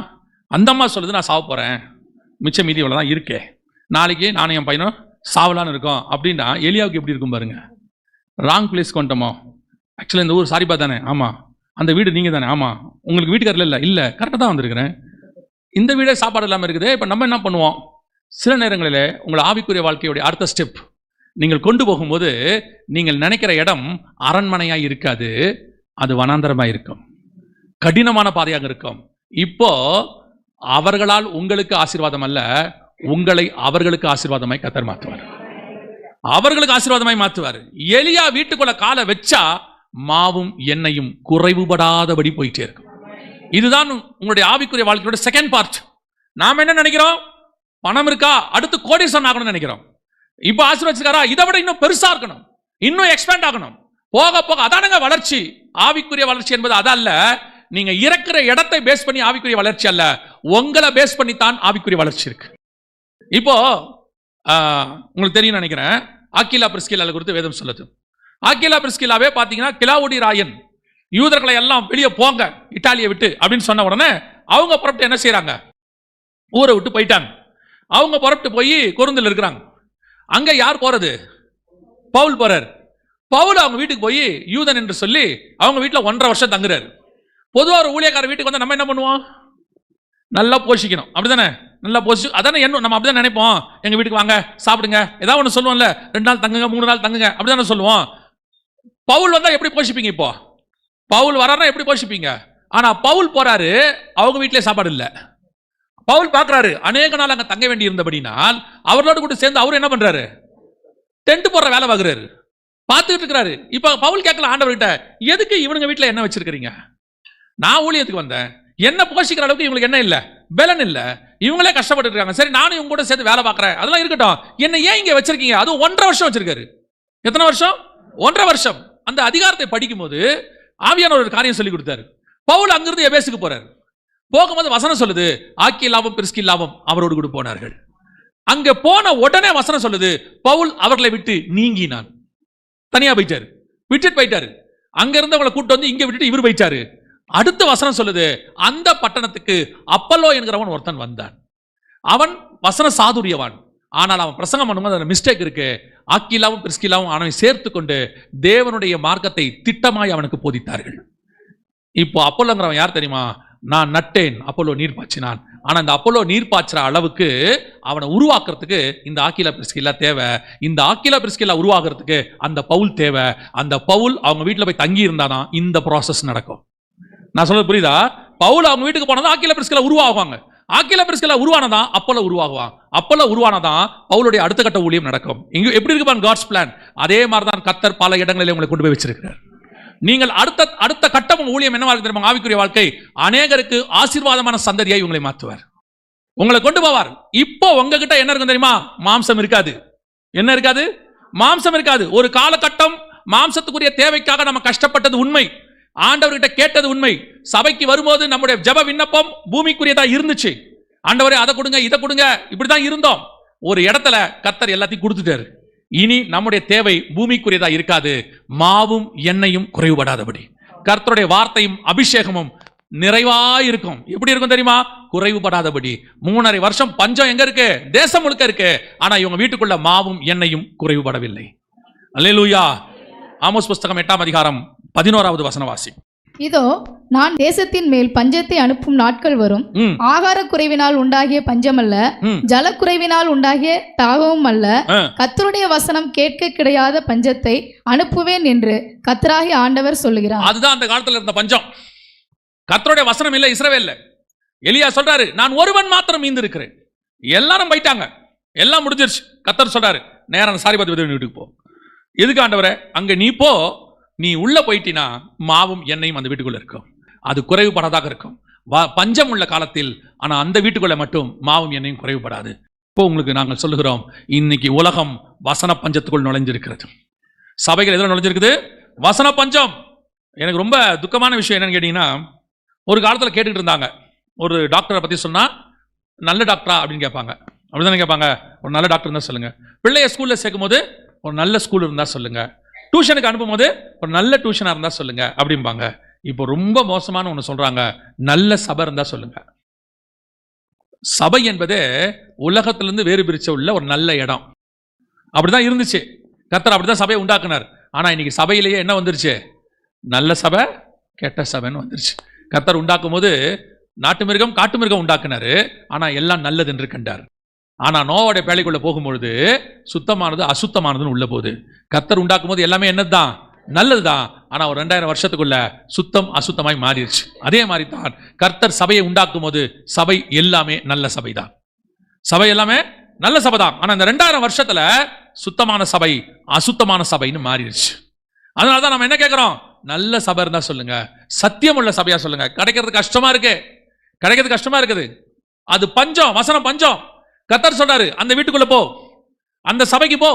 அந்த அம்மா சொல்லுது, நான் சாவ போகிறேன், மிச்சம் மீதி இவ்வளோ தான் இருக்கே, நாளைக்கு நானும் என் பையனும் சாவலான்னு இருக்கோம் அப்படின்னா எலியாவுக்கு எப்படி இருக்கும் பாருங்க. ராங் பிளேஸ் கொண்டோமோ. ஆக்சுவலாக இந்த ஊர் சாரிபா தானே, ஆமாம். அந்த வீடு நீங்கள் தானே, ஆமாம். உங்களுக்கு வீட்டுக்காரில் இல்லை, கரெக்டாக தான் வந்திருக்கிறேன். இந்த வீடே சாப்பாடு இல்லாமல் இருக்குது. இப்போ நம்ம என்ன பண்ணுவோம், சில நேரங்களில் உங்கள் ஆவிக்குரிய வாழ்க்கையுடைய அடுத்த ஸ்டெப் நீங்கள் கொண்டு போகும்போது நீங்கள் நினைக்கிற இடம் அரண்மனையாக இருக்காது, அது வனாந்தரமாக இருக்கும், கடினமான பாதையாக இருக்கும். இப்போ அவர்களால் உங்களுக்கு ஆசீர்வாதம் அல்ல, உங்களை அவர்களுக்கு ஆசீர்வாதமாய் கர்த்தர் மாற்றுவார், அவர்களுக்கு ஆசீர்வாதமாய் மாற்றுவார். எலியா வீட்டுக்குள்ள காலை வச்சா மாவும் எண்ணெயும் குறைவுபடாதபடி போயிட்டே இருக்கும். இதுதான் உங்களுடைய ஆவிக்குரிய வாழ்க்கையோட செகண்ட் பார்ட். நாம் என்ன நினைக்கிறோம், பணம் இருக்கா அடுத்து கோடீஸ்வரன் ஆகணும்னு நினைக்கிறோம். இப்ப ஆசீர்வதிச்சிருக்காரா, இதை விட இன்னும் பெருசா இருக்கணும், இன்னும் எக்ஸ்பேண்ட் ஆகணும். போக போக அதானுங்க வளர்ச்சி. ஆவிக்குரிய வளர்ச்சி என்பது அதல்ல. நீங்க இருக்கிற இடத்தை பேஸ் பண்ணி ஆவிக்குரிய வளர்ச்சி அல்ல, உங்களை பேஸ் பண்ணி தான் ஆவிக்குரிய வளர்ச்சி இருக்கு. இப்போ உங்களுக்கு தெரியும் நினைக்கிறேன், ஆக்கிலா பிரிஸ்கிலா குறித்து வேதம் சொல்லுது. ஆக்கிலா பிரிஸ்கிலாவே பாத்தீங்கன்னா கிலாவுடி ராயன் யூதர்களை எல்லாம் வெளியே போங்க இத்தாலியை விட்டு அப்படின்னு சொன்ன உடனே அவங்க புறப்பட்டு என்ன செய்யறாங்க, ஊரை விட்டு போயிட்டாங்க. அவங்க புறப்பட்டு போய் கொரிந்தில் இருக்கிறாங்க. அங்க யார் போறது? பவுல் போறார். பவுல் அவங்க வீட்டுக்கு போய் யூதன் என்று சொல்லி அவங்க வீட்டுல 1.5 வருஷம் தங்குறாரு. பொதுவாக ஒரு ஊழியக்கார வீட்டுக்கு வந்து நம்ம என்ன பண்ணுவோம், நல்லா போஷிக்கணும், அப்படிதானே? நல்லா போஷி அதானே என்ன நம்ம அப்படிதான் நினைப்போம். எங்க வீட்டுக்கு வாங்க சாப்பிடுங்க ஏதாவது ஒன்று சொல்லுவோம்ல, 2 நாள் தங்குங்க 3 நாள் தங்குங்க அப்படிதானே சொல்லுவோம். பவுல் வந்தா எப்படி போஷிப்பீங்க? இப்போ பவுல் வராருன்னா எப்படி போஷிப்பீங்க? ஆனா பவுல் போறாரு, அவங்க வீட்டிலே சாப்பாடு இல்லை. பவுல் பார்க்கறாரு அநேக நாள் அங்க தங்க வேண்டி இருந்தபடினால் அவர்களோடு கூட சேர்ந்து அவர் என்ன பண்றாரு, டென்ட் போடுற வேலை பார்க்குறாரு, பார்த்துட்டு இருக்கிறாரு. இப்ப பவுல் கேட்கல ஆண்டவர்கிட்ட, எதுக்கு இவனுங்க வீட்டில் என்ன வச்சிருக்கிறீங்க? நான் ஊழியத்துக்கு வந்தேன், என்ன போஷிக்கிற அளவுக்கு இவங்களுக்கு என்ன இல்லை, பலன் இல்லை, இவங்களே கஷ்டப்பட்டு இருக்காங்க. சரி நானும் இவங்க கூட சேர்த்து வேலை பார்க்குறேன், அதெல்லாம் இருக்கட்டும், என்ன ஏன் இங்கே வச்சிருக்கீங்க? அதுவும் 1.5 வருஷம் வச்சிருக்காரு. எத்தனை வருஷம்? 1.5 வருஷம். அந்த அதிகாரத்தை படிக்கும் போது ஆவியானவர் ஒரு காரியம் சொல்லி கொடுத்தாரு. பவுல் அங்கிருந்து எபேசுக்கு போறாரு. போகும்போது வசனம் சொல்லுது, ஆக்கிலாவும் பிரிஸ்கில்லாவும் அவரோடு கூட போனார்கள். அங்க போன உடனே வசனம் சொல்லுது, பவுல் அவர்களை விட்டு நீங்கினான், தனியா போயிட்டாரு, விட்டுட்டு போயிட்டாரு. அங்க இருந்தவங்களை கூட்டு வந்து இங்க விட்டுட்டு இவர் போயிட்டாரு. அடுத்த வசனம் சொல்லுது, அந்த பட்டணத்துக்கு அப்பல்லோ என்கிறவன் ஒருத்தன் வந்தான். அவன் வசன சாதுரியவான், ஆனால் அவன் பிரசங்கம் பண்ணும்போது அதில் மிஸ்டேக் இருக்கு. ஆக்கிலாவும் பிரிஸ்கில்லாவும் அவனை சேர்த்து கொண்டு தேவனுடைய மார்க்கத்தை திட்டமாய் அவனுக்கு போதித்தார்கள். இப்போ அப்பல்லோங்கிறவன் யார் தெரியுமா? நான் நட்டேன், அப்பல்லோ நீர் பாய்ச்சினான். ஆனா இந்த அப்பல்லோ நீர் பாய்ச்சுற அளவுக்கு அவனை உருவாக்குறதுக்கு இந்த ஆக்கிலா பிரிஸ்கில்லா தேவை. இந்த ஆக்கிலா பிரிஸ்கில்லா உருவாக்குறதுக்கு அந்த பவுல் தேவை. அந்த பவுல் அவங்க வீட்டில் போய் தங்கி இருந்தாதான் இந்த ப்ராசஸ் நடக்கும். நான் சொல்றது புரியுதா? பவுல் அவங்க வீட்டுக்கு போனதான் ஆக்கிலா பிரிஸ்கில்லா உருவாகுவாங்க. ஆக்கிலா பிரிஸ்கில்லா உருவானதான் அப்பல்லோ உருவாகுவான். அப்பல்லோ உருவானதான் பவுலுடைய அடுத்த கட்ட ஊழியம் நடக்கும். இங்க எப்படி இருக்கு பாருங்க காட்ஸ் பிளான். அதே மாதிரி தான் கர்த்தர் பல இடங்களில் உங்களை கொண்டு போய் வச்சிருக்கிறார். நீங்கள் அடுத்த கட்டம் ஊழியம் என்னவா இருக்கு தெரியுமா? ஆவிக்குரிய வாழ்க்கை. அநேகருக்கு ஆசீர்வாதமான சந்ததியை உங்களை மாற்றுவார், உங்களை கொண்டு போவார். இப்போ உங்ககிட்ட என்ன இருக்கும் தெரியுமா? மாம்சம் இருக்காது. என்ன இருக்காது? மாம்சம் இருக்காது. ஒரு காலகட்டம் மாம்சத்துக்குரிய தேவைக்காக நம்ம கஷ்டப்பட்டது உண்மை, ஆண்டவர்கிட்ட கேட்டது உண்மை. சபைக்கு வரும்போது நம்முடைய ஜெப விண்ணப்பம் பூமிக்குரியதா இருந்துச்சு. ஆண்டவரே அதை கொடுங்க இதை கொடுங்க இப்படிதான் இருந்தோம். ஒரு இடத்துல கர்த்தர் எல்லாத்தையும் கொடுத்துட்டாரு. இனி நம்முடைய தேவை பூமிக்குரியதா இருக்காது, மாவும் எண்ணெயும் குறைவுபடாதபடி கர்த்தருடைய வார்த்தையும் அபிஷேகமும் நிறைவாயிருக்கும். எப்படி இருக்கும் தெரியுமா? குறைவுபடாதபடி. 3.5 வருஷம் பஞ்சம் எங்க இருக்கு? தேசம் முழுக்க இருக்கு. ஆனா இவங்க வீட்டுக்குள்ள மாவும் எண்ணெயும் குறைவுபடவில்லை. அல்லேலூயா. ஆமோஸ் புஸ்தகம் 8ஆம் அதிகாரம் 11வது வசனவாசி. இதோ நான் தேசத்தின் மேல் பஞ்சத்தை அனுப்பும் நாட்கள் வரும். ஆகார குறைவினால் உண்டாகிய பஞ்சமல்ல, ஜலக்குறைவினால் உண்டாகிய தாகமும் அல்ல, கர்த்தருடைய வசனம் கேட்க கிடையாத பஞ்சத்தை அனுப்புவேன் என்று கர்த்தராகிய ஆண்டவர் சொல்லுகிறார். அதுதான் அந்த காலத்துல இருந்த பஞ்சம். கர்த்தருடைய வசனம் இல்ல இஸ்ரவேல்ல. எலியா சொல்றாரு, நான் ஒருவன் மாத்திரம் மீந்து இருக்கிறேன், எல்லாரும் போயிட்டாங்க, எல்லாம் முடிஞ்சிருச்சு. கர்த்தர் சொல்றாரு, நேரா சாரிபாத் வீட்டுக்கு போ. எதுக்கு ஆண்டவரே? அங்க நீ போ, நீ உள்ள போயிட்டினா மாவும் எண்ணெயும் அந்த வீட்டுக்குள்ள இருக்கும், அது குறைவுபடாதாக இருக்கும். பஞ்சம் உள்ள காலத்தில் ஆனா அந்த வீட்டுக்குள்ள மட்டும் மாவும் எண்ணெயும் குறைவுபடாது. இப்போ உங்களுக்கு நாங்கள் சொல்லுகிறோம், இன்னைக்கு உலகம் வசன பஞ்சத்துக்குள் நுழைஞ்சிருக்கிறது. சபைகள் எதில் நுழைஞ்சிருக்குது? வசன பஞ்சம். எனக்கு ரொம்ப துக்கமான விஷயம் என்னன்னு கேட்டீங்கன்னா, ஒரு காலத்தில் கேட்டுக்கிட்டு இருந்தாங்க, ஒரு டாக்டரை பத்தி சொன்னா நல்ல டாக்டரா அப்படின்னு கேட்பாங்க. அப்படிதானே கேட்பாங்க? ஒரு நல்ல டாக்டர் இருந்தா சொல்லுங்க. பிள்ளைய ஸ்கூல்ல சேர்க்கும் போது ஒரு நல்ல ஸ்கூல் இருந்தா சொல்லுங்க. டியூஷனுக்கு அனுப்பும் போது ஒரு நல்ல டியூஷனா இருந்தா சொல்லுங்க அப்படிம்பாங்க. இப்போ ரொம்ப மோசமான ஒன்று சொல்றாங்க, நல்ல சபை இருந்தா சொல்லுங்க. சபை என்பது உலகத்திலிருந்து வேறு பிரிச்ச உள்ள ஒரு நல்ல இடம். அப்படிதான் இருந்துச்சு. கர்த்தர் அப்படிதான் சபையை உண்டாக்குனார். ஆனா இன்னைக்கு சபையிலேயே என்ன வந்துருச்சு? நல்ல சபை கெட்ட சபைன்னு வந்துருச்சு. கர்த்தர் உண்டாக்கும் போது நாட்டு மிருகம் காட்டு மிருகம் உண்டாக்குனாரு, ஆனா எல்லாம் நல்லது என்று கண்டார். ஆனா நோவோட பேழைக்குள்ள போகும்பொழுது சுத்தமானது அசுத்தமானதுன்னு உள்ள போகுது. கர்த்தர் உண்டாக்கும் போது எல்லாமே என்னதுதான்? நல்லதுதான். ஆனா ஒரு 2000 வருஷத்துக்குள்ள சுத்தம் அசுத்தமாய் மாறிடுச்சு. அதே மாதிரி தான் கர்த்தர் சபையை உண்டாக்கும் போது சபை எல்லாமே நல்ல சபை தான். சபை எல்லாமே நல்ல சபை தான். ஆனா இந்த 2000 வருஷத்துல சுத்தமான சபை அசுத்தமான சபைன்னு மாறிடுச்சு. அதனாலதான் நம்ம என்ன கேட்கிறோம்? நல்ல சபை இருந்தா சொல்லுங்க, சத்தியம் உள்ள சபையா சொல்லுங்க. கிடைக்கிறது கஷ்டமா இருக்கு, கிடைக்கிறது கஷ்டமா இருக்குது. அது பஞ்சம், வசனம் பஞ்சம். கர்த்தர் சொல்றாரு, அந்த வீட்டுக்குள்ள போ, அந்த சபைக்கு போ,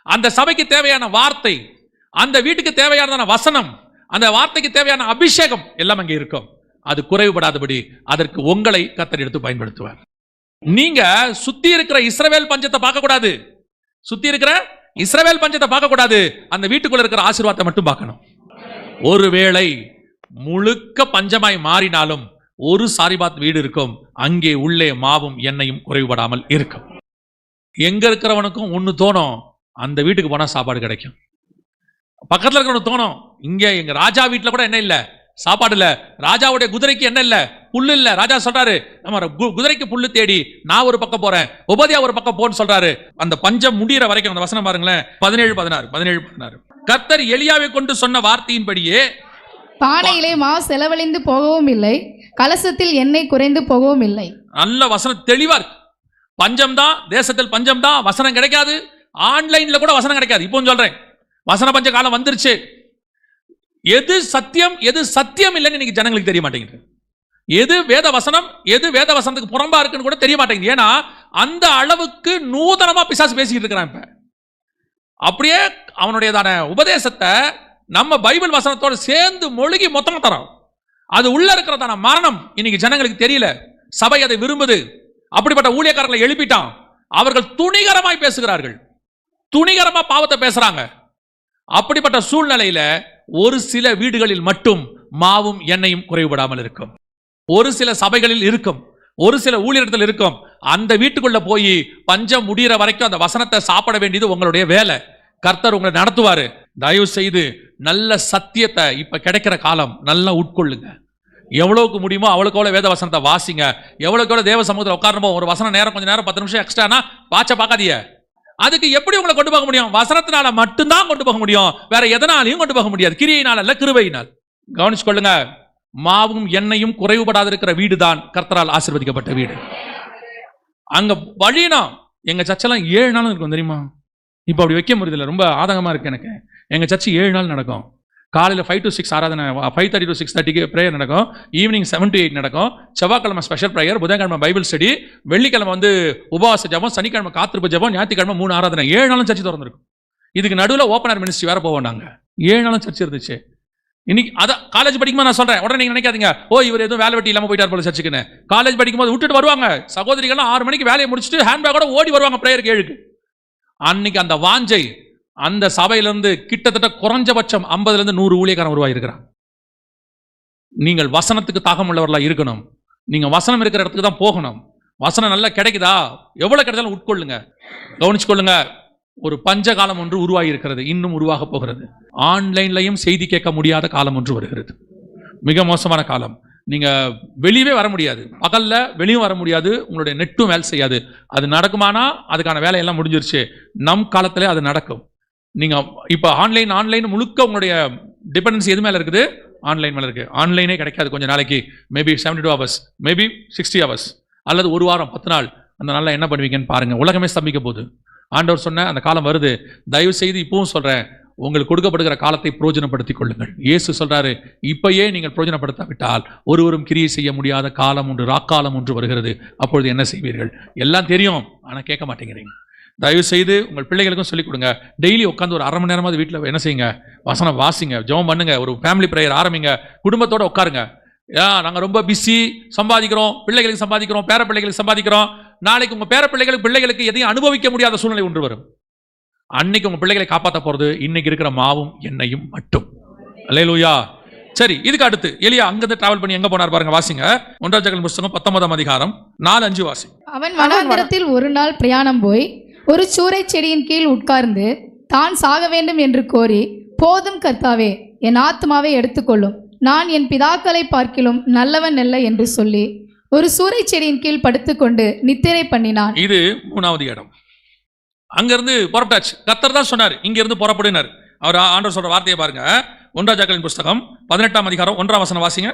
அந்த சபைக்கு தேவையான வார்த்தை, அந்த வீட்டுக்கு தேவையான வசனம், அந்த வார்த்தைக்கு தேவையான அபிஷேகம் எல்லாம் அங்கே இருக்கும். அது குறைவுபடாதபடி அதற்கு உங்களை கர்த்தர் எடுத்து பயன்படுத்துவார். நீங்க சுத்தி இருக்கிற இஸ்ரவேல் பஞ்சத்தை பார்க்க கூடாது, சுத்தி இருக்கிற இஸ்ரவேல் பஞ்சத்தை பார்க்க கூடாது, அந்த வீட்டுக்குள்ள இருக்கிற ஆசீர்வாதத்தை மட்டும் பார்க்கணும். ஒருவேளை முழுக்க பஞ்சமாய் மாறினாலும் ஒரு சாரிபாத் வீடு இருக்கும், அங்கே உள்ளே மாவும் எண்ணெயும் குறைவுபடாமல் இருக்கும். எங்க இருக்கிறவனுக்கும் ஒண்ணு தோணும், அந்த வீட்டுக்கு போனா சாப்பாடு கிடைக்கும். பக்கத்துல இருக்கிறவனுக்கு தோணும், இங்க எங்க ராஜா வீட்டுல கூட என்ன இல்ல, சாப்பாடு இல்ல, ராஜாவுடைய குதிரைக்கு என்ன இல்ல, புல்லு இல்ல. ராஜா சொல்றாரு, நம்ம குதிரைக்கு புல்லு தேடி நான் ஒரு பக்கம் போறேன், உபதியா ஒரு பக்கம் போன்னு சொல்றாரு. அந்த பஞ்சம் முடிகிற வரைக்கும் அந்த வசனம் பாருங்களேன், 17-16. கர்த்தர் எலியாவை கொண்டு சொன்ன வார்த்தையின்படியே பானையிலே மா செலவழிந்து போகவும் இல்லை, கலசத்தில் எண்ணெய் குறைந்து போகவும் இல்லை. நல்ல வசனம் தெளிவா இருக்கு. பஞ்சம் தான், தேசத்தில் பஞ்சம் தான், வசனம் கிடைக்காது. ஆன்லைன்ல கூட வசனம் கிடைக்காது. இப்போ சொல்றேன், வசன பஞ்ச காலம் வந்துருச்சு. எது சத்தியம் எது சத்தியம் இல்லைன்னு இன்னைக்கு ஜனங்களுக்கு தெரிய மாட்டேங்குது. எது வேத வசனம் எது வேத வசனத்துக்கு புறம்பா இருக்குன்னு கூட தெரிய மாட்டேங்குது. ஏன்னா அந்த அளவுக்கு நூதனமா பிசாசு பேசிக்கிட்டு இருக்கிறான். இப்ப அப்படியே அவனுடையதான உபதேசத்தை நம்ம பைபிள் வசனத்தோட சேர்ந்து மொழிகி மொத்தமா தரோம். அது உள்ள இருக்கிறதான மரணம் இன்னைக்கு ஜனங்களுக்கு தெரியல. சபை அதை விரும்புது. அப்படிப்பட்ட ஊழியக்காரர்களை எழுப்பிட்டான். அவர்கள் துணிகரமாய் பேசுகிறார்கள், துணிகரமா பாவத்தை பேசுறாங்க. அப்படிப்பட்ட சூழ்நிலையில ஒரு சில வீடுகளில் மட்டும் மாவும் எண்ணெயும் குறைவுபடாமல் இருக்கும். ஒரு சில சபைகளில் இருக்கும், ஒரு சில ஊழியர்கள் இருக்கும். அந்த வீட்டுக்குள்ள போய் பஞ்சம் முடிகிற வரைக்கும் அந்த வசனத்தை சாப்பிட வேண்டியது உங்களுடைய வேலை. கர்த்தர் உங்களை நடத்துவாரு. தயவு செய்து நல்ல சத்தியத்தை இப்ப கிடைக்கிற காலம் நல்லா உட்கொள்ளுங்க. எவ்வளவுக்கு முடியுமோ அவ்வளவுக்கு எவ்வளவு வேத வசனத்தை வாசிங்க. எவ்வளவுக்கு எவ்வளவு தேவ சமூகத்தில் உட்காரணும். ஒரு வசனம் நேரம் கொஞ்ச நேரம் 10 நிமிஷம் எக்ஸ்ட்ரானா பாச்ச பார்க்காதீங்க. அதுக்கு எப்படி உங்களை கொண்டு போக முடியும்? வசனத்தினால மட்டும்தான் கொண்டு போக முடியும், வேற எதனாலையும் கொண்டு போக முடியாது. கிரியையினால் அல்ல, கிருபையினால். கவனிச்சு கொள்ளுங்க, மாவும் எண்ணெயும் குறைவுபடாத இருக்கிற வீடு தான் கர்த்தரால் ஆசீர்வதிக்கப்பட்ட வீடு. அங்க வழினா எங்க சர்ச்செல்லாம் 7 நாளும் இருக்கும் தெரியுமா? இப்ப அப்படி வைக்க முடியல, ரொம்ப ஆதங்கமா இருக்கு எனக்கு. எங்க சர்ச்சு 7 நாள் நடக்கும். காலையில் 5 to 6 ஆராதனை, 5:30 to 6:30 பிரேயர் நடக்கும். ஈவினிங் 7 to 8 நடக்கும். செவ்வாய்க்கிழமை ஸ்பெஷல் பிரேயர், புதன்கிழமை பைபிள் ஸ்டடி, வெள்ளிக்கிழமை வந்து உபவாச ஜபம், சனிக்கிழமை காத்திருப்பு ஜபம், ஞாயிற்றுக்கிழமை 3 ஆராதனை. 7 நாளும் சர்ச்சு திறந்துருக்கும். இதுக்கு நடுவில் ஓப்பன் ஏர் மினிஸ்ட்ரி வேற போவோம் நாங்க. 7 நாளும் சர்ச்சு இருந்துச்சு. இன்னைக்கு அதான் காலேஜ் படிக்கும்போது நான் சொல்றேன், உடனே நீங்க நினைக்காதீங்க ஓ இவர் எதுவும் வேலை வெட்டி இல்லாம போயிட்டார் போல சர்ச்சுக்குன்னு. காலேஜ் படிக்கும்போது விட்டுட்டு வருவாங்க சகோதரிகள்லாம் 6 மணிக்கு வேலையை முடிச்சுட்டு ஹேண்ட்பேக்கோட ஓடி வருவாங்க பிரேயருக்கு 7க்கு. அன்னைக்கு அந்த வாஞ்சை அந்த சபையிலிருந்து கிட்டத்தட்ட குறைஞ்சபட்சம் 50 100 ஊழியக்காரன் உருவாயிருக்கிறான். நீங்கள் வசனத்துக்கு தாகம் உள்ளவர்களா இருக்கணும். நீங்க வசனம் இருக்கிற இடத்துக்கு தான் போகணும். வசனம் நல்லா கிடைக்குதா, எவ்வளவு கிடைச்சாலும் உட்கொள்ளுங்க. கவனிச்சு கொள்ளுங்க. ஒரு பஞ்ச காலம் ஒன்று உருவாகி இருக்கிறது, இன்னும் உருவாக போகிறது. ஆன்லைன்லையும் செய்தி கேட்க முடியாத காலம் ஒன்று வருகிறது. மிக மோசமான காலம். நீங்க வெளியவே வர முடியாது, பகல்ல வெளியும் வர முடியாது, உங்களுடைய நெட்டும் வேலை செய்யாது. அது நடக்குமானா அதுக்கான வேலையெல்லாம் முடிஞ்சிருச்சு. நம் காலத்திலே அது நடக்கும். நீங்க இப்ப ஆன்லைன் முழுக்க உங்களுடைய டிபெண்டன்சி எது மேல இருக்குது? ஆன்லைன் மேல இருக்கு. ஆன்லைனே கிடைக்காது கொஞ்ச நாளைக்கு, மேபி 72 hours, மேபி 60 hours, அல்லது ஒரு வாரம் 10 நாள். அந்த நாள்ல என்ன பண்ணுவீங்கன்னு பாருங்க. உலகமே ஸ்தம்பிக்க போகுது. ஆண்டவர் சொன்ன அந்த காலம் வருது. தயவு செய்து இப்பவும் சொல்றேன், உங்களுக்கு கொடுக்கப்படுகிற காலத்தை பிரயோஜனப்படுத்திக் கொள்ளுங்கள். இயேசு சொல்றாரு, இப்பயே நீங்கள் பிரயோஜனப்படுத்தாவிட்டால் ஒருவரும் கிரியை செய்ய முடியாத காலம் ஒன்று, ராக்காலம் ஒன்று வருகிறது. அப்பொழுது என்ன செய்வீர்கள்? எல்லாம் தெரியும், ஆனா கேட்க மாட்டேங்கிறீங்க. தயவு செய்து உங்கள் பிள்ளைகளுக்கும் சொல்லிக் கொடுங்க. டெய்லி உட்காந்து ஒரு 1/2 மணி நேரமாவது வீட்டில் என்ன செய்யுங்க, வசனம் வாசிங்க, ஜெபம் பண்ணுங்க, ஒரு ஃபேமிலி பிரேயர் ஆரம்பிங்க, குடும்பத்தோட உட்காருங்க. நாங்கள் ரொம்ப பிஸி, சம்பாதிக்கிறோம், பிள்ளைகளுக்கு சம்பாதிக்கிறோம், பேர பிள்ளைகளுக்கு சம்பாதிக்கிறோம். நாளைக்கு உங்க பேர பிள்ளைகளுக்கு எதையும் அனுபவிக்க முடியாத சூழ்நிலை ஒன்று வரும். அன்னைக்கு உங்க பிள்ளைகளை காப்பாற்ற போறது இன்னைக்கு இருக்கிற மாவும் எண்ணெயும் மட்டும். அல்லேலூயா. சரி, இதுக்கு அடுத்து எலியா அங்கிருந்து டிராவல் பண்ணி எங்க போனார் பாருங்க, வாசிங்க. 1 ராஜாக்கள் புத்தகம் 19ஆம் அதிகாரம் 4-5 வாசி. அவன் வனாந்திரத்தில் ஒரு நாள் பிரயாணம் போய் ஒரு சூரை செடியின் கீழ் உட்கார்ந்து தான் சாக வேண்டும் என்று கோரி, போதும் கர்த்தாவே, என் ஆத்மாவை எடுத்துக்கொள்ளும், நான் என் பிதாக்களை பார்க்கிலும் நல்லவன் அல்ல என்று சொல்லி ஒரு சூரை செடியின் கீழ் படுத்துக்கொண்டு நித்திரை பண்ணினான். இது 3வது இடம். அங்கிருந்து புறப்பட்டாச்சு. கர்த்தர் தான் சொன்னார், இங்க இருந்து புறப்படுனார். அவர் ஆண்டவர் சொல்ற வார்த்தையை பாருங்க. 1 ராஜாக்களின் புத்தகம் 18ஆம் அதிகாரம் 1ஆம் வசனம் வாசிங்க.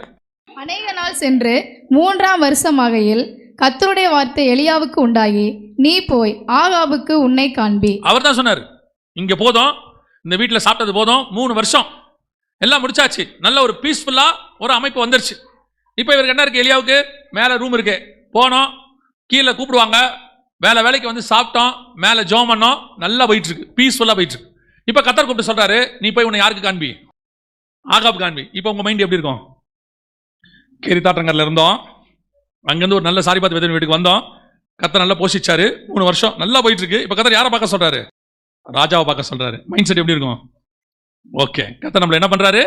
அநேக நாள் சென்று 3ஆம் வருஷமாகையில் கர்த்தருடைய வார்த்தை எலியாவுக்கு உண்டாகி, நீ போய் ஆகாபுக்கு உன்னை காண்பி. அவர் தான் சொன்னார், இங்க போதும், இந்த வீட்டில் சாப்பிட்டது போதும், 3 வருஷம் எல்லாம் முடிச்சாச்சு, நல்ல ஒரு பீஸ்ஃபுல்லா ஒரு அமைப்பு வந்துருச்சு. இப்போ இவருக்கு என்ன இருக்கு? எலியாவுக்கு மேல ரூம் இருக்கு, போனோம், கீழே கூப்பிடுவாங்க, வேலைக்கு வந்து சாப்பிட்டோம், மேலே ஜெபம் பண்ணோம், நல்லா போயிட்டு இருக்கு, பீஸ்ஃபுல்லாக போயிட்டு இருக்கு. இப்போ கர்த்தர் கூப்பிட்டு சொல்றாரு, நீ போய் உன்னை யாருக்கு காண்பி? ஆகாப் காண்பி. இப்போ உங்க மைண்ட் எப்படி இருக்கும்? கேரித்தாற்றங்கரில் இருந்தோம், அங்கேருந்து ஒரு நல்ல சாரிபாத் விதவின் வீட்டுக்கு வந்தோம், கர்த்தர் நல்லா போஷிச்சாரு, 3 வருஷம் நல்லா போயிட்டு இருக்கு. இப்போ கர்த்தர் யாரை பார்க்க சொல்றாரு? ராஜாவை பார்க்க சொல்றாரு. மைண்ட் செட் எப்படி இருக்கும்? ஓகே, கர்த்தர் நம்மள என்ன பண்றாரு?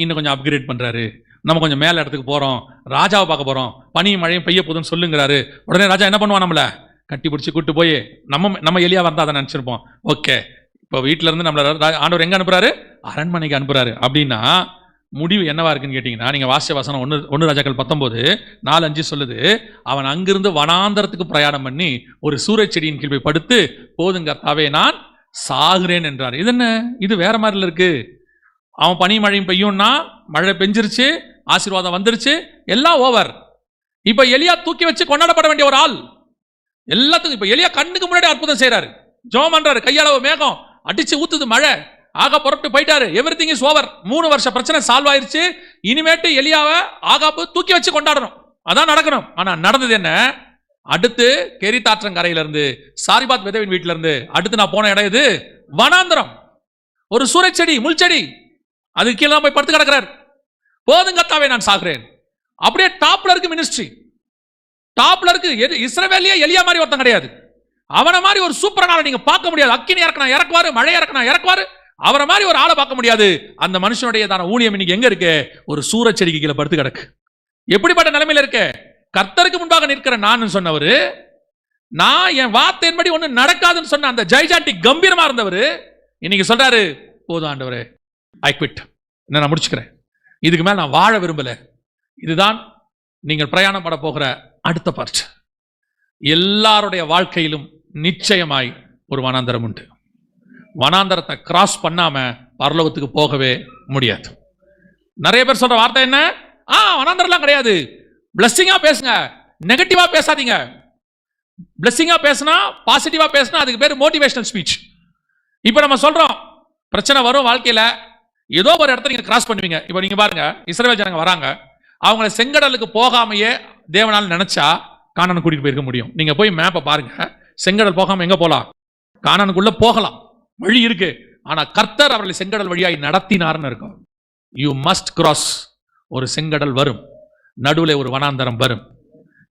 இன்னும் கொஞ்சம் அப்கிரேட் பண்றாரு, நம்ம கொஞ்சம் மேல இடத்துக்கு போறோம், ராஜாவை பார்க்க போறோம், பனியும் மழையும் பெய்ய போதுன்னு சொல்லுங்கிறாரு. உடனே ராஜா என்ன பண்ணுவான்? நம்மள கட்டி பிடிச்சி கூட்டு போய் நம்ம எலியா வந்தா அதை நினைச்சிருப்போம். ஓகே, இப்போ வீட்டில இருந்து நம்மள ஆண்டவர் எங்க அனுப்புறாரு? அரண்மனைக்கு அனுப்புறாரு. அப்படின்னா முடிவு என்னவா இருக்குன்னு கேட்டீங்கன்னா, நீங்க வாசிய வசனம் 1 ராஜாக்கள் 19:4-5 சொல்லுது, அவன் அங்கிருந்து வனாந்தரத்துக்கு பிரயாணம் பண்ணி ஒரு சூறைச் செடியின் கீழ் போய் படுத்து, போதும் கர்த்தாவே நான் சாகுறேன் என்றார். இது என்ன? இது வேற மாதிரில இருக்கு. அவன் பனி மழையும் பெய்யும்னா மழை பெஞ்சிருச்சு, ஆசீர்வாதம் வந்துருச்சு, எல்லாம் ஓவர். இப்ப எலியா தூக்கி வச்சு கொண்டாடப்பட வேண்டிய ஒரு ஆள். எல்லாத்துக்கும் இப்ப எலியா கண்ணுக்கு முன்னாடி அற்புதம் செய்யறாரு, ஜெபம் பண்றாரு, கையளவு மேகம் அடிச்சு ஊத்துது, மழை ஆகா புறப்பட்டு போயிட்டாரு, எவ்ரிதிங் இஸ் ஓவர். 3 வருஷ பிரச்சனை சால்வ் ஆயிருச்சு. இனிமேட்டு எலியாவை ஆகாப்பு தூக்கி வச்சு கொண்டாடணும், அதான் நடக்கணும். ஆனா நடந்தது என்ன? அடுத்து கெரித்தாற்றங்கரையில இருந்து சாரிபாத் விதவின் வீட்டுல இருந்து அடுத்து நான் போன இடம் இது வனாந்தரம். ஒரு சூறைச்செடி, முள்செடி, அது கீழே போய் படுத்து கிடக்கிறார். போதும் கர்த்தாவே நான் சாகுறேன். அப்படியே டாப்ல இருக்கு மினிஸ்ட்ரி, டாப்ல இருக்கு. இஸ்ரவேலியே எலியா மாதிரி ஒருத்தன் கிடையாது, அவனை மாதிரி ஒரு சூப்பரான நீங்க பார்க்க முடியாது. அக்கினி இறக்கணும் இறக்குவாரு, மழை இறக்கணும் இறக்குவாரு, அவரை மாதிரி ஒரு ஆளை பார்க்க முடியாது. அந்த மனுஷனுடைய ஊழியம் இன்னைக்கு எங்க இருக்கு? ஒரு சூறைச்செடிக்கு கீழே படுத்து கிடக்கு. எப்படிப்பட்ட நிலைமையில இருக்கு? கர்த்தருக்கு முன்பாக நிற்கிற நான் சொன்னவரு, நான் என் வார்த்தையின்படி ஒண்ணு நடக்காதுன்னு சொன்ன அந்த ஜெய்ஜாண்டி கம்பீரமா இருந்தவர் இன்னைக்கு சொல்றாரு, போதும் ஆண்டவரே, ஐ குவிட், நான் முடிச்சுக்கிறேன், இதுக்கு மேல நான் வாழ விரும்பல. இதுதான் நீங்கள் பிரயாணம் பட போகிற அடுத்த பார்ட். எல்லாருடைய வாழ்க்கையிலும் நிச்சயமாய் ஒரு வனாந்தரம் உண்டு. வனாந்தரத்தை கிராஸ் பண்ணாம பரலோகத்துக்கு போகவே முடியாது. நிறைய பேர் சொல்ற வார்த்தை என்ன? வனாந்தரம்லாம் கிடையாது. பிளஸ்ஸிங்கா பேசுங்க, நெகட்டிவா பேசாதீங்க. பிளஸ்ஸிங்கா பேசினா, பாசிட்டிவா பேசினா அதுக்கு பேர் மோட்டிவேஷனல் ஸ்பீச். இப்ப நம்ம சொல்றோம், பிரச்சனை வரும் வாழ்க்கையில, ஏதோ ஒரு இடத்துல நீங்க கிராஸ் பண்ணுவீங்க. இப்ப நீங்க பாருங்க, இஸ்ரவேல் ஜனங்க வராங்க, அவங்களை செங்கடலுக்கு போகாமையே தேவனால் நினைச்சா கானான் கூட்டிட்டு போயிருக்க முடியும். நீங்க போய் மேப்பை பாருங்க, செங்கடல் போகாம எங்க போலாம்? கானானுக்குள்ள போகலாம், வழி இருக்கு. ஆனா கர்த்தர் அவர்களை செங்கடல் வழியாய் நடத்தினார்னு இருக்கும். You must cross. ஒரு செங்கடல் வரும், நடுவுல ஒரு வனாந்தரம் வரும்.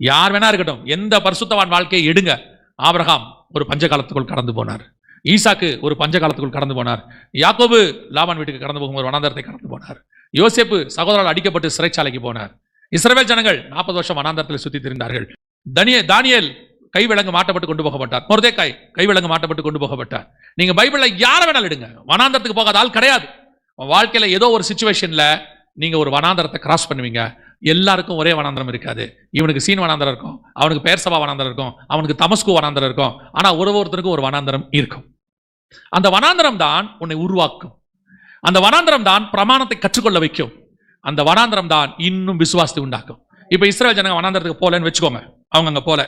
யார் வேணா இருக்கட்டும், எந்த பரிசுத்தவான் வாழ்க்கையை எடுங்க. ஆபிரகாம் ஒரு பஞ்சகாலத்துக்குள் கடந்து போனார், ஈசாக்கு ஒரு பஞ்சகாலத்துக்குள் கடந்து போனார், யாக்கோபு லாபான் வீட்டுக்கு கடந்து போகும் ஒரு வனாந்தரத்தை கடந்து போனார், யோசேப்பு சகோதரரால் அடிக்கப்பட்டு சிறைச்சாலைக்கு போனார், இஸ்ரவேல் ஜனங்கள் 40 வருஷம் வனாந்தரத்தில் சுத்தி திரிந்தார்கள், தானியேல் கைவிலங்கு மாட்டப்பட்டு கொண்டு போகப்பட்டார், மொர்தெக்காய் கைவிலங்கு மாட்டப்பட்டு கொண்டு போகப்பட்டார். நீங்க பைபிள்ல யார வேணாலும் எடுங்க, வனாந்தரத்துக்கு போகாத ஆள் கிடையாது. வாழ்க்கையில ஏதோ ஒரு சிச்சுவேஷன்ல நீங்க ஒரு வனாந்தரத்தை கிராஸ் பண்ணுவீங்க. எல்லாருக்கும் ஒரே வனாந்தரம் இருக்காது. இவனுக்கு சீன் வனாந்தரம் இருக்கும், அவனுக்கு பெயர்சபா வனாந்தரம் இருக்கும், அவனுக்கு தமஸ்கு வனாந்தரம் இருக்கும். ஆனா ஒருத்தருக்கும் ஒரு வனாந்தரம் இருக்கும். அந்த வனாந்தரம் தான் உன்னை உருவாக்கும். அந்த வனாந்தரம் தான் பிரமாணத்தை கற்றுக்கொள்ள வைக்கும். அந்த வனாந்தரம் தான் இன்னும் விசுவாசத்தை உண்டாக்கும். இப்ப இஸ்ரவேல் ஜனங்க வனாந்தரத்துக்கு போலன்னு வச்சுக்கோங்க, அவங்க அங்க போல.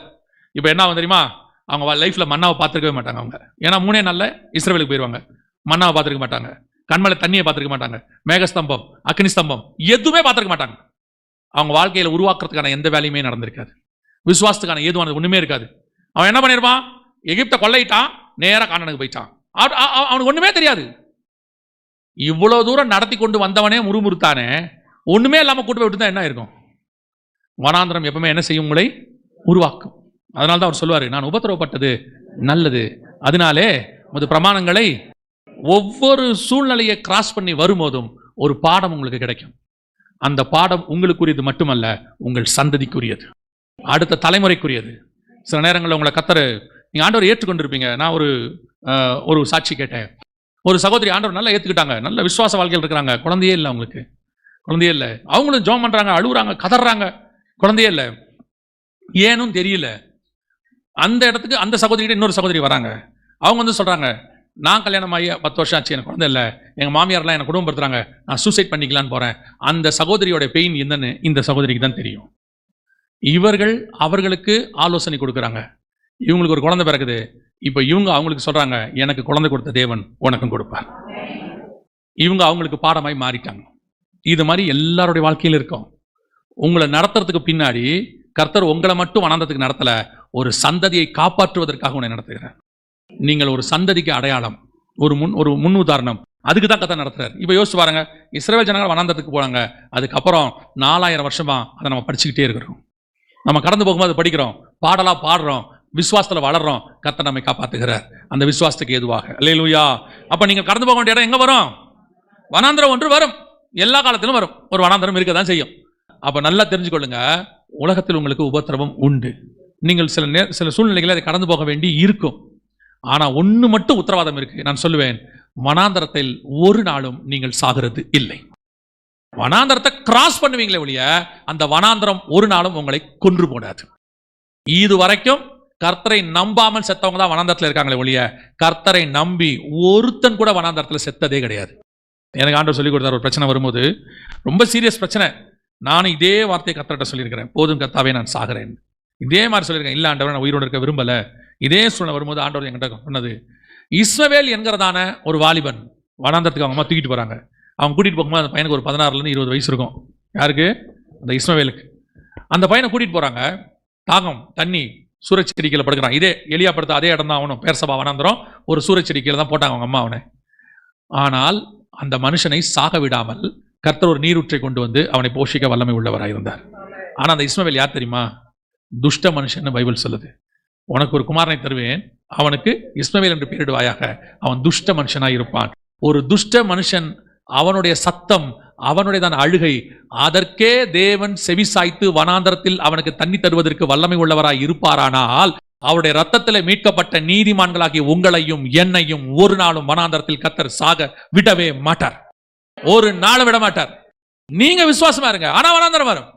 இப்ப என்ன ஆகும் தெரியுமா? அவங்க லைஃப்ல மன்னாவை பார்த்துருக்கவே மாட்டாங்க. அவங்க ஏன்னா 3 நாள்ல இஸ்ரவேலுக்கு போயிடுவாங்க. மன்னாவை பார்த்துருக்க மாட்டாங்க, கண்மலை தண்ணியை பார்த்துருக்க மாட்டாங்க, மேகஸ்தம்பம் அக்னி ஸ்தம்பம் எதுவுமே பார்த்துருக்க மாட்டாங்க. அவங்க வாழ்க்கையில உருவாக்குறதுக்கான எந்த வேலையுமே நடந்திருக்காது. விசுவாசத்துக்கான ஏதுவானது ஒண்ணுமே இருக்காது. அவன் என்ன பண்ணிருப்பான்? எகிப்தை கொள்ளையிட்டான், நேரா கானானுக்கு போயிட்டான். அவனுக்கு ஒண்ணுமே தெரியாது. இவ்வளவு தூரம் நடத்தி கொண்டு வந்தவனே முறுமுறுத்தானே, ஒண்ணுமே இல்லாம கூட்டு போய் விட்டு என்ன இருக்கும்? வனாந்தரம் எப்பவுமே என்ன செய்யும்? உங்களை உருவாக்கும். அதனால தான் அவர் சொல்லுவாரு, நான் உபத்திரவப்பட்டது நல்லது, அதனாலே உமது பிரமாணங்களை ஒவ்வொரு சூழ்நிலையை கிராஸ் பண்ணி வரும்போதும் ஒரு பாடம் உங்களுக்கு கிடைக்கும். அந்த பாடம் உங்களுக்குரியது மட்டுமல்ல, உங்கள் சந்ததிக்குரியது, அடுத்த தலைமுறைக்குரியது. சில நேரங்களில் உங்களை கத்தர் நீங்க ஆண்டவர் ஏற்றுக்கொண்டிருப்பீங்க. நான் ஒரு சாட்சி கேட்டேன். ஒரு சகோதரி ஆண்டவர் நல்லா ஏற்றுக்கிட்டாங்க, நல்ல விசுவாச வாழ்க்கையில் இருக்கிறாங்க, குழந்தையே இல்லை, அவங்களுக்கு குழந்தையே இல்லை. அவங்களும் ஜெபம் பண்றாங்க, அழுகுறாங்க, கதறாங்க, குழந்தையே இல்லை, ஏனும் தெரியல. அந்த இடத்துக்கு அந்த சகோதரிகிட்ட இன்னொரு சகோதரி வராங்க. அவங்க வந்து சொல்றாங்க, நான் கல்யாணம் ஆகி 10 வருஷம் ஆச்சு, எனக்கு குழந்தை இல்லை, எங்கள் மாமியார்லாம் எனக்கு குடும்பப்படுத்துறாங்க, நான் சூசைட் பண்ணிக்கலான்னு போறேன். அந்த சகோதரியோட பெயின் என்னன்னு இந்த சகோதரிக்கு தான் தெரியும். இவர்கள் அவர்களுக்கு ஆலோசனை கொடுக்குறாங்க. இவங்களுக்கு ஒரு குழந்தை பிறகுது. இப்போ இவங்க அவங்களுக்கு சொல்றாங்க, எனக்கு குழந்தை கொடுத்த தேவன் உனக்கும் கொடுப்பார். இவங்க அவங்களுக்கு பாடமாய் மாறிட்டாங்க. இது மாதிரி எல்லாருடைய வாழ்க்கையில் இருக்கும். உங்களை நடத்துறதுக்கு பின்னாடி கர்த்தர் உங்களை மட்டும் வனாந்தரத்துக்கு நடத்தல, ஒரு சந்ததியை காப்பாற்றுவதற்காக உன்னை நடத்துகிறார். நீங்கள் ஒரு சந்ததிக்கு அடையாளம், ஒரு முன் உதாரணம். அதுக்கு தான் கர்த்தர் நடத்துறாரு. இப்போ யோசிச்சு பாருங்க, இஸ்ரவேல் ஜனங்கள் வனாந்தரத்துக்கு போனாங்க. அதுக்கப்புறம் 4000 வருஷமா அதை நம்ம படிச்சுக்கிட்டே இருக்கிறோம். நம்ம கடந்து போகும்போது படிக்கிறோம், பாடலா பாடுறோம், விசுவாசத்துல வளர்றோம். கர்த்தர் நம்மை காப்பாத்துகிறார் அந்த விசுவாசத்துக்கு ஏதுவாக. அல்லேலூயா. அப்ப நீங்கள் கடந்து போக வேண்டிய இடம் எங்க வரும்? வனாந்தரம் ஒன்று வரும். எல்லா காலத்திலும் வரும். ஒரு வனாந்தரம் இருக்க தான் செய்யும். அப்ப நல்லா தெரிஞ்சுக்கொள்ளுங்க, உலகத்தில் உங்களுக்கு உபத்திரவம் உண்டு. நீங்கள் சில சூழ்நிலைகளை அதை கடந்து போக வேண்டி இருக்கும். ஆனா ஒண்ணு மட்டும் உத்தரவாதம் இருக்கு. நான் சொல்லுவேன், வனாந்தரத்தில் ஒரு நாளும் நீங்கள் சாகிறது இல்லை. வனாந்தரத்தை கிராஸ் பண்ணுவீங்களே ஒழிய அந்த வனாந்தரம் ஒரு நாளும் உங்களை கொன்று போடாது. இது வரைக்கும் கர்த்தரை நம்பாமல் செத்தவங்க தான் வனாந்தரத்தில் இருக்காங்களே ஒழிய கர்த்தரை நம்பி ஒருத்தன் கூட வனாந்தரத்தில் செத்ததே கிடையாது. எனக்கு ஆண்டவர் சொல்லி கொடுத்தார், ஒரு பிரச்சனை வரும்போது, ரொம்ப சீரியஸ் பிரச்சனை. நானும் இதே வார்த்தையை கர்த்தர்கிட்ட சொல்லியிருக்கிறேன், போதும் கர்த்தாவே நான் சாகிறேன். இதே மாதிரி சொல்லியிருக்கேன், இல்லை ஆண்டவர் நான் உயிரோடு இருக்க விரும்பல. இதே சூழ்நிலை வரும்போது ஆண்டவர் என்கிட்ட சொன்னது, இஸ்மவேல் என்கிறதான ஒரு வாலிபன் வனாந்தரத்துக்கு அவங்க அம்மா தூக்கிட்டு போறாங்க. அவங்க கூட்டிட்டு போகும்போது அந்த பையனுக்கு ஒரு 16 20 வயசு இருக்கும். யாருக்கு? அந்த இஸ்மவேலுக்கு. அந்த பையனை கூட்டிட்டு போறாங்க. தாகம், தண்ணி, சூரச்செடி கீழே படுக்கிறான். இதே எலியா படுத்த அதே இடம் தான் அவனும். பேர்சபா வனாந்தரம், ஒரு சூரச்செடி கீழே தான் போட்டாங்க அவங்க அம்மா அவனை. ஆனால் அந்த மனுஷனை சாக விடாமல் கர்த்தர் ஒரு நீரூற்றை கொண்டு வந்து அவனை போஷிக்க வல்லமை உள்ளவராயிருந்தார். ஆனா அந்த இஸ்மவேல் யார் தெரியுமா? துஷ்ட மனுஷன் பைபிள் சொல்லுது. உனக்கு ஒரு குமாரனை தருவேன், அவனுக்கு இஸ்மவேல் என்று பெயரிடுவாயாக, அவன் துஷ்ட மனுஷனாய் இருப்பான். ஒரு துஷ்ட மனுஷன், அவனுடைய சத்தம், அவனுடைய அழுகை, அதற்கே தேவன் செவிசாய்த்து வனாந்தரத்தில் அவனுக்கு தண்ணி தருவதற்கு வல்லமை உள்ளவராய் இருப்பாரானால், அவருடைய ரத்தத்தில் மீட்கப்பட்ட நீதிமான்களாகிய உங்களையும் என்னையும் ஒரு நாளும் வனாந்தரத்தில் கர்த்தர் சாக விடவே மாட்டார். ஒரு நாளும் விட மாட்டார். நீங்க விசுவாசமா இருங்க. ஆனா வனாந்தரம் வரும்,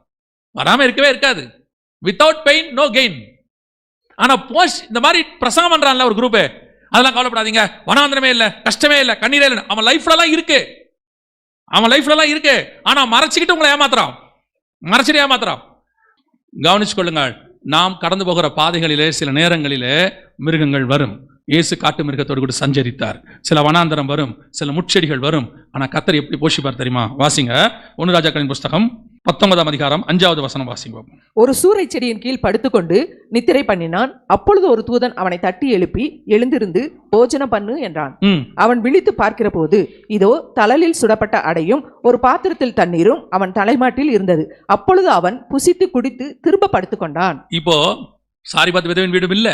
வராம இருக்கவே இருக்காது. Without pain no gain. ஆனா இந்த மாதிரி பிரசங்கம் பண்றான்ல ஒரு குரூப், அதெல்லாம் கவலைப்படாதீங்க, வனாந்தரமே இல்ல, கஷ்டமே இல்ல, கண்ணீரே இல்ல. அவன் லைஃப்ல எல்லாம் இருக்கு, அவன் லைஃப்ல எல்லாம் இருக்கு. ஆனா மறைச்சிக்கிட்டு உங்களை மறைச்சிட்டு ஏமாத்துறான். கவனிச்சு கொள்ளுங்கள், நாம் கடந்து போகிற பாதைகளிலே சில நேரங்களிலே மிருகங்கள் வரும். இயேசு காட்டு மிருகத்தோடு கூட சஞ்சரித்தார். சில வனாந்தரம் வரும், சில முட்செடிகள் வரும். ஆனா கர்த்தர் எப்படி போஷிப்பார் தெரியுமா? வாசிங்க 1 ராஜாக்களின் புஸ்தகம் 19ஆம் அதிகாரம் 5வது வசனம் வாசிங்க. ஒரு சூரை செடியின் கீழ் படுத்துக்கொண்டு நித்திரை பண்ணினான். அப்பொழுது ஒரு தூதன் அவனை தட்டி எழுப்பி, எழுந்திருந்து போஜனம் பண்ணு என்றான். அவன் விழித்து பார்க்கிற போது, இதோ தழலில் சுடப்பட்ட அடையும் ஒரு பாத்திரத்தில் தண்ணீரும் அவன் தலைமாட்டில் இருந்தது. அப்பொழுது அவன் புசித்து குடித்து திரும்ப படுத்துக்கொண்டான். இப்போ சாரிபாத் விதவின் வீடும் இல்ல,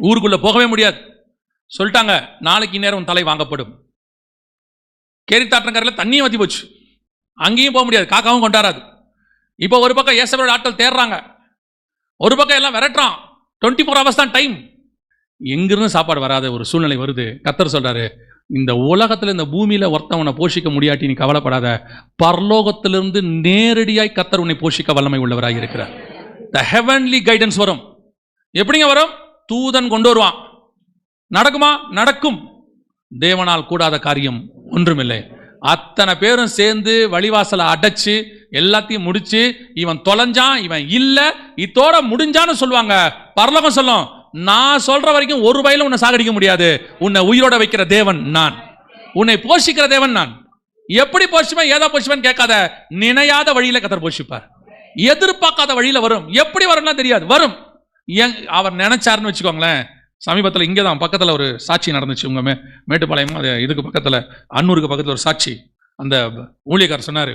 ஊருக்குள்ள போகவே முடியாது. சொல்லிட்டாங்க, நாளைக்கு நேரம் தலை வாங்கப்படும். கேரித்தாற்றங்கரையில் தண்ணியும் வத்தி போச்சு, அங்கேயும் போக முடியாது, காக்காவும் கொண்டாராது. இப்போ ஒரு பக்கம் ஏசபேலோட ஆட்கள் தேடுறாங்க, ஒரு பக்கம் எல்லாம் விரட்டுறான். 24 hours தான் டைம். எங்கிருந்து சாப்பாடு வராத ஒரு சூழ்நிலை வருது. கர்த்தர் சொல்றாரு, இந்த உலகத்துல இந்த பூமியில ஒருத்தவனை போஷிக்க முடியாட்டி நீ கவலைப்படாத, பரலோகத்திலிருந்து நேரடியாய் கர்த்தர் உன்னை போஷிக்க வல்லமை உள்ளவராக இருக்கிறார். த ஹெவன்லி கைடன்ஸ் வரும். எப்படிங்க வரும்? தூதன் கொண்டு வருவான். நடக்குமா? நடக்கும். தேவனால் கூடாத காரியம் ஒன்றுமில்லை. அத்தனை பேரும் சேர்ந்து வழிவாசலை அடைச்சு எல்லாத்தையும் முடிச்சு, இவன் தொலைஞ்சான், இவன் இல்ல, இதோட முடிஞ்சான்னு சொல்லுவாங்க. பரலோகம் சொல்லும், நான் சொல்ற வரைக்கும் ஒரு வயலும் உன்னை சாகடிக்க முடியாது. உன்னை உயிரோட வைக்கிற தேவன் நான், உன்னை போஷிக்கிற தேவன் நான். எப்படி போஷிப்பேன், ஏதோ போஷிப்பேன் கேட்காத. நினையாத வழியில கர்த்தர் போஷிப்பார். எதிர்பார்க்காத வழியில வரும். எப்படி வரும்னா தெரியாது, வரும். அவர் நினைச்சாருன்னு வச்சுக்கோங்களேன். சமீபத்தில் இங்கே தான் பக்கத்தில் ஒரு சாட்சி நடந்துச்சு. உங்க மேட்டுப்பாளையம் அது இதுக்கு பக்கத்தில், அன்னூருக்கு பக்கத்தில் ஒரு சாட்சி. அந்த ஊழியக்காரர் சொன்னார்,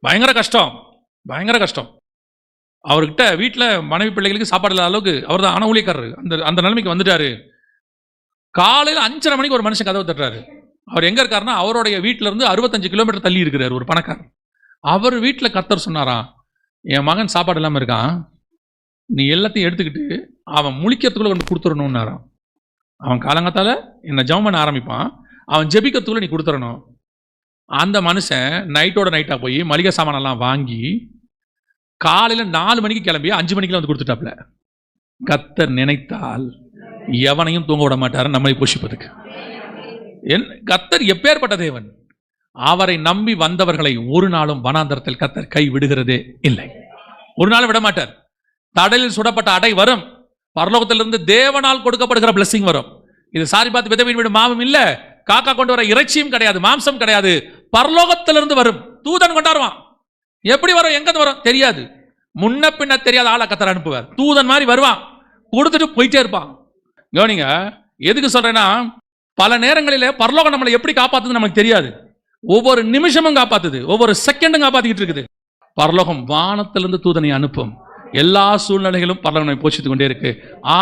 பயங்கர கஷ்டம், பயங்கர கஷ்டம். அவர்கிட்ட வீட்டில் மனைவி பிள்ளைகளுக்கு சாப்பாடு இல்லாத அளவுக்கு அவர் தான். ஆனால் ஊழியக்காரர் அந்த நிலைமைக்கு வந்துட்டாரு. காலையில் 5:30 மணிக்கு ஒரு மனுஷன் கதவை தட்டுறாரு. அவர் எங்கே இருக்காருன்னா, அவருடைய வீட்டில இருந்து 65 கிலோமீட்டர் தள்ளி இருக்கிறார் ஒரு பணக்காரர். அவர் வீட்டில் கர்த்தர் சொன்னாராம், என் மகன் சாப்பாடு இல்லாமல் இருக்கான், நீ எல்லாத்தையும் எடுத்துக்கிட்டு அவன் முழிக்கிறதுக்குள்ள கொண்டு கொடுத்துடணும்னாராம். அவன் காலங்காத்தால என்ன ஜெபம் பண்ண ஆரம்பிப்பான், அவன் ஜெபிக்கிறதுக்குள்ள நீ கொடுத்துடணும். அந்த மனுஷன் நைட்டோட நைட்டா போய் மளிகை சாமானெல்லாம் வாங்கி காலையில் 4 மணிக்கு கிளம்பி 5 மணிக்கெல்லாம் வந்து கொடுத்துட்டாப்ல. கர்த்தர் நினைத்தால் எவனையும் தூங்க விட மாட்டார் நம்மளை போஷிப்பதுக்கு. கர்த்தர் எப்பேற்பட்ட தேவன். அவரை நம்பி வந்தவர்களை ஒரு நாளும் வனாந்தரத்தில் கர்த்தர் கை விடுகிறதே இல்லை, ஒரு நாளும் விட மாட்டார். தடலில் சுடப்பட்ட அடை வரும், பரலோகத்திலிருந்து தேவனால் கொடுக்கப்படுகிற பிளஸிங் வரும். இது சாரிபாத் விதவின் வீடு மாவும் இல்ல, காக்கா கொண்டு வர இறைச்சியும் கிடையாது, மாம்சம் கிடையாது, பரலோகத்திலிருந்து வரும். தூதன் கொண்டாடுவான். எப்படி வரும், எங்க வரும் தெரியாது, முன்ன பின்ன தெரியாத ஆளை கர்த்தர் அனுப்புவார். தூதன் மாதிரி வருவான், கொடுத்துட்டு போயிட்டே இருப்பான். கவனிங்க, எதுக்கு சொல்றேன்னா, பல நேரங்களிலே பரலோகம் நம்மளை எப்படி காப்பாத்துது நமக்கு தெரியாது. ஒவ்வொரு நிமிஷமும் காப்பாத்துது, ஒவ்வொரு செகண்டும் காப்பாத்திக்கிட்டு இருக்குது. பரலோகம் வானத்திலிருந்து தூதனை அனுப்பும். எல்லா சூழ்நிலைகளும் பரலோகம் போஷித்து கொண்டே இருக்கு.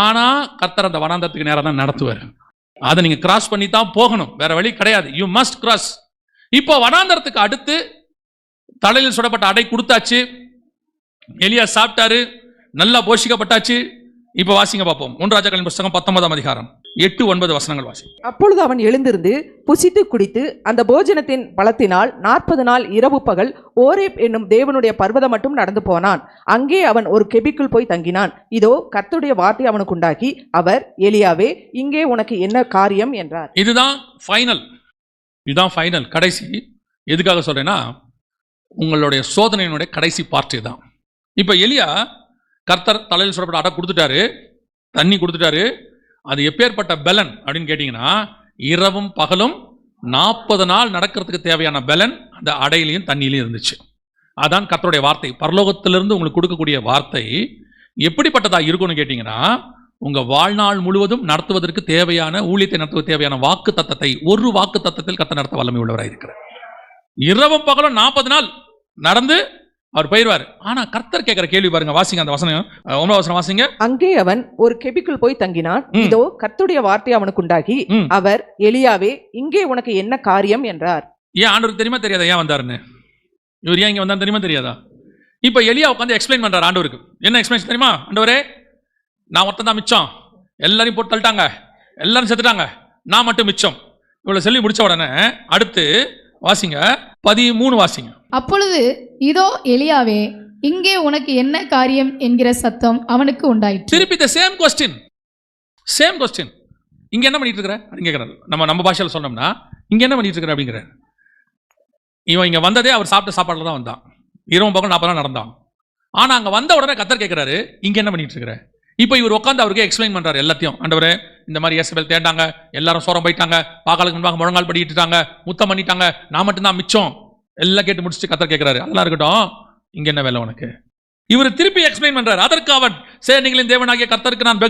ஆனா கர்த்தர் அந்த வனாந்தரத்துக்கு நேரம் தான் நடத்துவார். அதை நீங்க கிராஸ் பண்ணி தான் போகணும், வேற வழி கிடையாது. You must cross. இப்போ வனாந்தரத்துக்கு அடுத்து தலையில் சுடப்பட்ட அடை கொடுத்தாச்சு, எலியா சாப்பிட்டாரு, நல்லா போஷிக்கப்பட்டாச்சு. இப்ப வாசிங்க பார்ப்போம். 1 ராஜாக்களின் புத்தகம் 19ஆம் அதிகாரம் 8-9 வசனங்கள் வாசி. அப்பொழுது அவன் எழுந்திருந்து புசித்து குடித்து அந்த போஜனத்தின் பலத்தினால் 40 நாள் இரவு பகல் ஓரேப் என்னும் தேவனுடைய பர்வதம் மட்டும் நடந்து போனான். அங்கே அவன் ஒரு கெபிக்குள் போய் தங்கினான். இதோ கர்த்தருடைய வார்த்தை அவனுக்கு உண்டாகி, அவர், எலியாவே, இங்கே உனக்கு என்ன காரியம் என்றார். இதுதான் ஃபைனல், இதுதான் ஃபைனல், கடைசி. எதுக்காக சொல்றேன்னா, உங்களுடைய சோதனையினுடைய கடைசி பார்ட் தான். இப்ப எலியா கர்த்தர் தலையில் சுடப்பட்ட அடை கொடுத்துட்டாரு, தண்ணி கொடுத்துட்டாரு. அது எப்பேற்பட்ட பலன் அப்படின்னு கேட்டீங்கன்னா, இரவும் பகலும் 40 நாள் நடக்கிறதுக்கு தேவையான பலன் அந்த அடையிலையும் தண்ணியிலையும் இருந்துச்சு. அதான் கர்த்தருடைய வார்த்தை. பரலோகத்திலிருந்து உங்களுக்கு கொடுக்கக்கூடிய வார்த்தை எப்படிப்பட்டதா இருக்கும்னு கேட்டீங்கன்னா, உங்க வாழ்நாள் முழுவதும் நடத்துவதற்கு தேவையான, ஊழியத்தை நடத்துவதற்கு தேவையான வாக்கு தத்தத்தை ஒரு வாக்கு தத்தத்தில் கர்த்தர் நடத்த வல்லமை உள்ளவராக இருக்கிறார். இரவும் பகலும் 40 நாள் நடந்து அவர் போயிடுவார். ஆனா கர்த்தர் கேட்கிற கேள்வி பாருங்க, வாசிங்க அந்த வசனம், 9ஆம் வசனம் வாசிங்க. அங்கே அவன் ஒரு கெபிக்குள் போய் தங்கினான். இதோ கர்த்தருடைய வார்த்தை அவனுக்கு உண்டாகி, அவர், எலியாவே, இங்கே உனக்கு என்ன காரியம் என்றார். ஏன் ஆண்டவருக்கு தெரியுமா தெரியாதா ஏன் வந்தாருன்னு? இவர் ஏன் இங்க வந்தாரு தெரியுமா தெரியாதா? இப்ப எலியா உட்காந்து எக்ஸ்பிளைன் பண்றாரு ஆண்டவருக்கு. என்ன எக்ஸ்பிளைன் தெரியுமா? ஆண்டவரே, நான் ஒருத்தன் தான் மிச்சம், எல்லாரையும் போட்டு தள்ளிட்டாங்க, எல்லாரும் செத்துட்டாங்க, நான் மட்டும் மிச்சம். இவ்வளவு சொல்லி முடிச்ச உடனே அடுத்து வாசிங்க 13 வாசிங்க. அப்பொழுது இதோ எலியாவே, இங்கே உனக்கு என்ன காரியம் என்கிற சத்தம் அவனுக்கு உண்டாயிற்று. திருப்பி the same question. இங்க என்ன பண்ணிட்டு இருக்கிற அப்படின்னு கேட்கிறாரு. நம்ம பாஷையில் சொன்னோம்னா, இங்க என்ன பண்ணிட்டு இருக்கிற அப்படிங்கிற. இவன் இங்க வந்ததே அவர் சாப்பிட்ட சாப்பாடுல தான் வந்தான். இரவும் பக்கம் 40 நாள் நடந்தான். ஆனா அங்க வந்த உடனே கர்த்தர் கேட்கிறாரு, இங்க என்ன பண்ணிட்டு இருக்கிற. இப்போ இவர் உட்காந்து அவருக்கு எக்ஸ்பிளைன் பண்றாரு எல்லாத்தையும். ஆண்டவரே, இந்த மாதிரி இயேசபேல் தேண்டாங்க, எல்லாரும் சோரம் போயிட்டாங்க, பாக்காலுக்கு முன்பாக முழங்கால் படிக்கிட்டாங்க, முத்தம் பண்ணிட்டாங்க, நான் மட்டும்தான் மிச்சம். எல்லாம் கேட்டு முடிச்சுட்டு கர்த்தர் கேட்கிறாரு, அதெல்லாம் இருக்கட்டும், இங்க என்ன வேலை உனக்கு. இவர் திருப்பி எக்ஸ்பிளைன் பண்றாரு. அதற்கு அவன், சேனைகளின் தேவனாகிய கர்த்தருக்கு நான்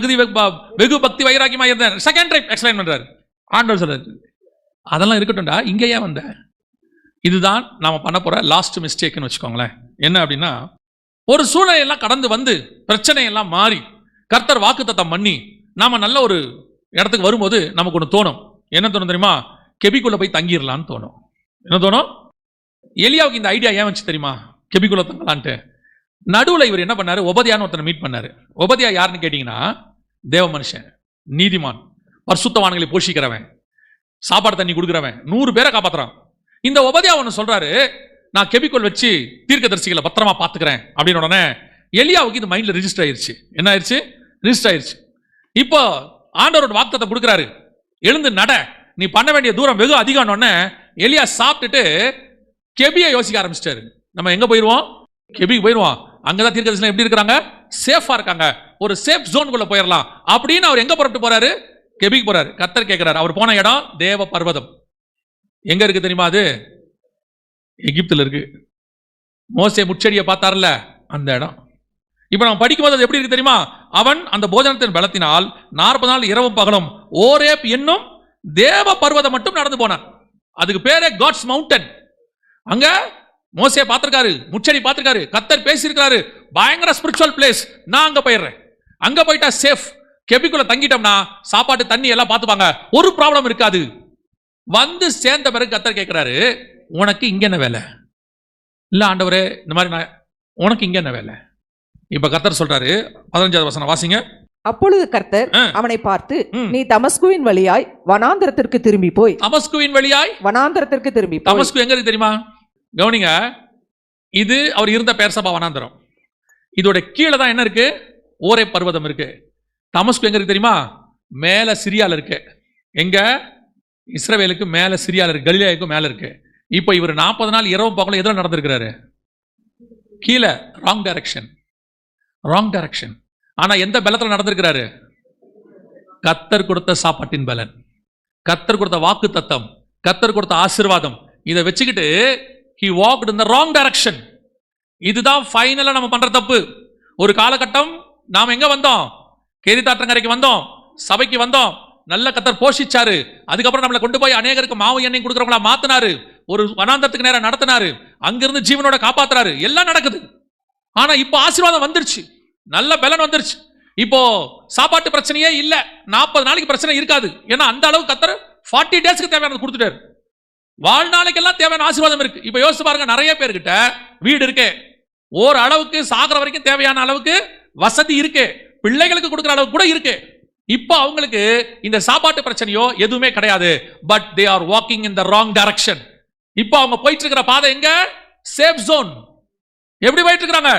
வெகு பக்தி வைராக்கியமா இருந்தேன். செகண்ட் டைம் எக்ஸ்பிளைன் பண்றாரு. ஆண்டவர் சொல்றாரு, அதெல்லாம் இருக்கட்டும்டா, இங்க ஏன் வந்த. இதுதான் நாம பண்ண போற லாஸ்ட் மிஸ்டேக்னு வச்சுக்கோங்களேன். என்ன அப்படின்னா, ஒரு சூழ்நிலையெல்லாம் கடந்து வந்து பிரச்சனையெல்லாம் மாறி கர்த்தர் வாக்குத்தத்தம் பண்ணி நாம நல்ல ஒரு இடத்துக்கு வரும்போது நமக்கு ஒன்று தோணும். என்ன தோணும் தெரியுமா? கெபிக்குள்ள போய் தங்கிடலான்னு தோணும். என்ன தோணும்? எலியாவுக்கு இந்த ஐடியா ஏன் வச்சு தெரியுமா? கெபிக்குள்ள தங்கலான்ட்டு. நடுவில் இவர் என்ன பண்ணாரு? ஒபதியான்னு ஒருத்தனை மீட் பண்ணாரு. ஒபதியா யாருன்னு கேட்டீங்கன்னா, தேவ மனுஷன், நீதிமான், பரிசுத்தவான்களை போஷிக்கிறவன், சாப்பாடு தண்ணி கொடுக்குறவன், 100 பேரை காப்பாத்துறான். இந்த ஒபதியா ஒன்று சொல்றாரு, நான் கெபிக்குள் வச்சு தீர்க்கதரிசிகளை பத்திரமா பார்த்துக்கிறேன் அப்படின்னு. உடனே எலியாவுக்கு இது மைண்ட்ல ரிஜிஸ்டர் ஆயிருச்சு. என்ன ஆயிருச்சு? ரிஜிஸ்டர் ஆயிருச்சு. இப்போ ஆண்டவரோட வாக்குத்தத்தை கொடுக்குறாரு, எழுந்து நட, நீ பண்ண வேண்டிய தூரம் வெகு அதிகம்னு. எலியா சாப்பிட்டுட்டு கெபியை யோசிக்க ஆரம்பிச்சிட்டாரு. நம்ம எங்க போயிருவோம்? கெபிக்கு போயிருவோம். அங்கதான் தீர்க்கதரிசிகள் எப்படி இருக்கிறாங்க? சேஃபா இருக்காங்க, ஒரு சேஃப் ஜோனுக்குள்ள போயிடலாம் அப்படின்னு அவர் எங்க புறப்பட்டு போறாரு? கெபிக்கு போறாரு. கர்த்தர் கேட்கிறாரு. அவர் போன இடம் தேவ பர்வதம். எங்க இருக்கு தெரியுமா? அது எகிப்துல இருக்கு. மோசே முச்செடியை பார்த்தார்ல, அந்த இடம். இப்ப நம்ம படிக்கும்போது அது எப்படி இருக்கு தெரியுமா? அவன் அந்த போஜனத்தின் பலத்தினால் 40 நாள் இரவும் பகலும் ஓரேப் என்னும் தேவ பர்வதம் மட்டும் நடந்து போனான். அதுக்கு பேரே காட்ஸ் மவுண்டன். அங்க மோசே பார்த்திருக்காரு, முச்செடி பார்த்திருக்காரு, கர்த்தர் பேசியிருக்காரு, பயங்கர ஸ்பிரிச்சுவல் பிளேஸ். நான் அங்க போயிடுறேன். அங்க போயிட்டா சேஃப். கெபிக்குள்ள தங்கிட்டோம்னா சாப்பாட்டு தண்ணி எல்லாம் பார்த்துப்பாங்க, ஒரு ப்ராப்ளம் இருக்காது. வந்து சேர்ந்த பிறகு கர்த்தர் கேட்கிறாரு, உனக்கு இங்க என்ன வேலை? இல்ல ஆண்டவரே, இந்த மாதிரி உனக்கு இங்க என்ன வேலை? இப்ப கர்த்தர் சொல்றாரு, 15வது வசனம் வாசிங்க. அப்பொழுது கர்த்தர் அவனை பார்த்து, நீ தமஸ்குவின் வழியாய் வனாந்தரத்திற்கு திரும்பி போய். தமஸ்குவின் வழியாய் வனாந்தரத்திற்கு திரும்பி. தமஸ்கு எங்க இருக்கு தெரியுமா? கவனிங்க, இது அவர் இருந்த பெயர்சபா வனாந்தரம். இதோட கீழே தான் என்ன இருக்கு? ஓரே பர்வதம் இருக்கு. தமஸ்கு எங்க இருக்கு தெரியுமா? மேல சிரியால இருக்கு. எங்க? இஸ்ரவேலுக்கு மேல சிரியால இருக்கு, கலிலேயாவுக்கு மேல இருக்கு. இப்போ இவர் 40 நாள் இரவும் பகலும் எதில் நடந்திருக்கிறாரு? கீழே. Wrong direction. ஆனா எந்த பலத்துல நடந்திருக்கிறாரு? கர்த்தர் கொடுத்த சாப்பாட்டின் பலன், கர்த்தர் கொடுத்த வாக்கு தத்தம், கர்த்தர் கொடுத்த ஆசீர்வாதம், இதை வச்சுக்கிட்டு he walked in the wrong direction. இதுதான் ஃபைனலா நம்ம பண்ற தப்பு. ஒரு காலகட்டம் நாம் எங்க வந்தோம்? கேரித்தாற்றங்கரைக்கு வந்தோம், சபைக்கு வந்தோம், நல்ல கத்தர் போஷிச்சாரு. அதுக்கப்புறம் நம்மளை கொண்டு போய் அநேகருக்கு மாவு எண்ணெய் கொடுக்குறவங்களா மாத்தினாரு, ஒரு வனாந்தரத்துக்கு நேரம் நடத்தினாரு, அங்கிருந்து ஜீவனோட காப்பாத்துறாரு, எல்லாம் நடக்குது. ஆனா இப்போ ஆசீர்வாதம் வந்துருச்சு, நல்ல பலன் வந்துருச்சு. இப்போ சாப்பாட்டு பிரச்சனையே இல்ல, 40 நாளைக்கு பிரச்சனை இருக்காது. ஏன்னா அந்த அளவுக்கு கத்தர் 40 டேஸ்க்கு தேவையானது கொடுத்துட்டாரு. வாழ்நாளைக்கெல்லாம் தேவையான ஆசீர்வாதம் இருக்கு. இப்ப யோசிச்சு பாருங்க, நிறைய பேர்கிட்ட வீடு இருக்கு, ஒரு அளவுக்கு சாகிற வரைக்கும் தேவையான அளவுக்கு வசதி இருக்கு, பிள்ளைகளுக்கு கொடுக்குற அளவுக்கு கூட இருக்கு. இப்போ அவங்களுக்கு இந்த சாப்பாட்டு பிரச்சனையோ எதுவுமே கிடையாது. But they are walking in the wrong direction. இப்போ அவங்க போயிட்டு இருக்கிற பாதை எங்க? Safe zone. எப்படி போயிட்டு இருக்காங்க?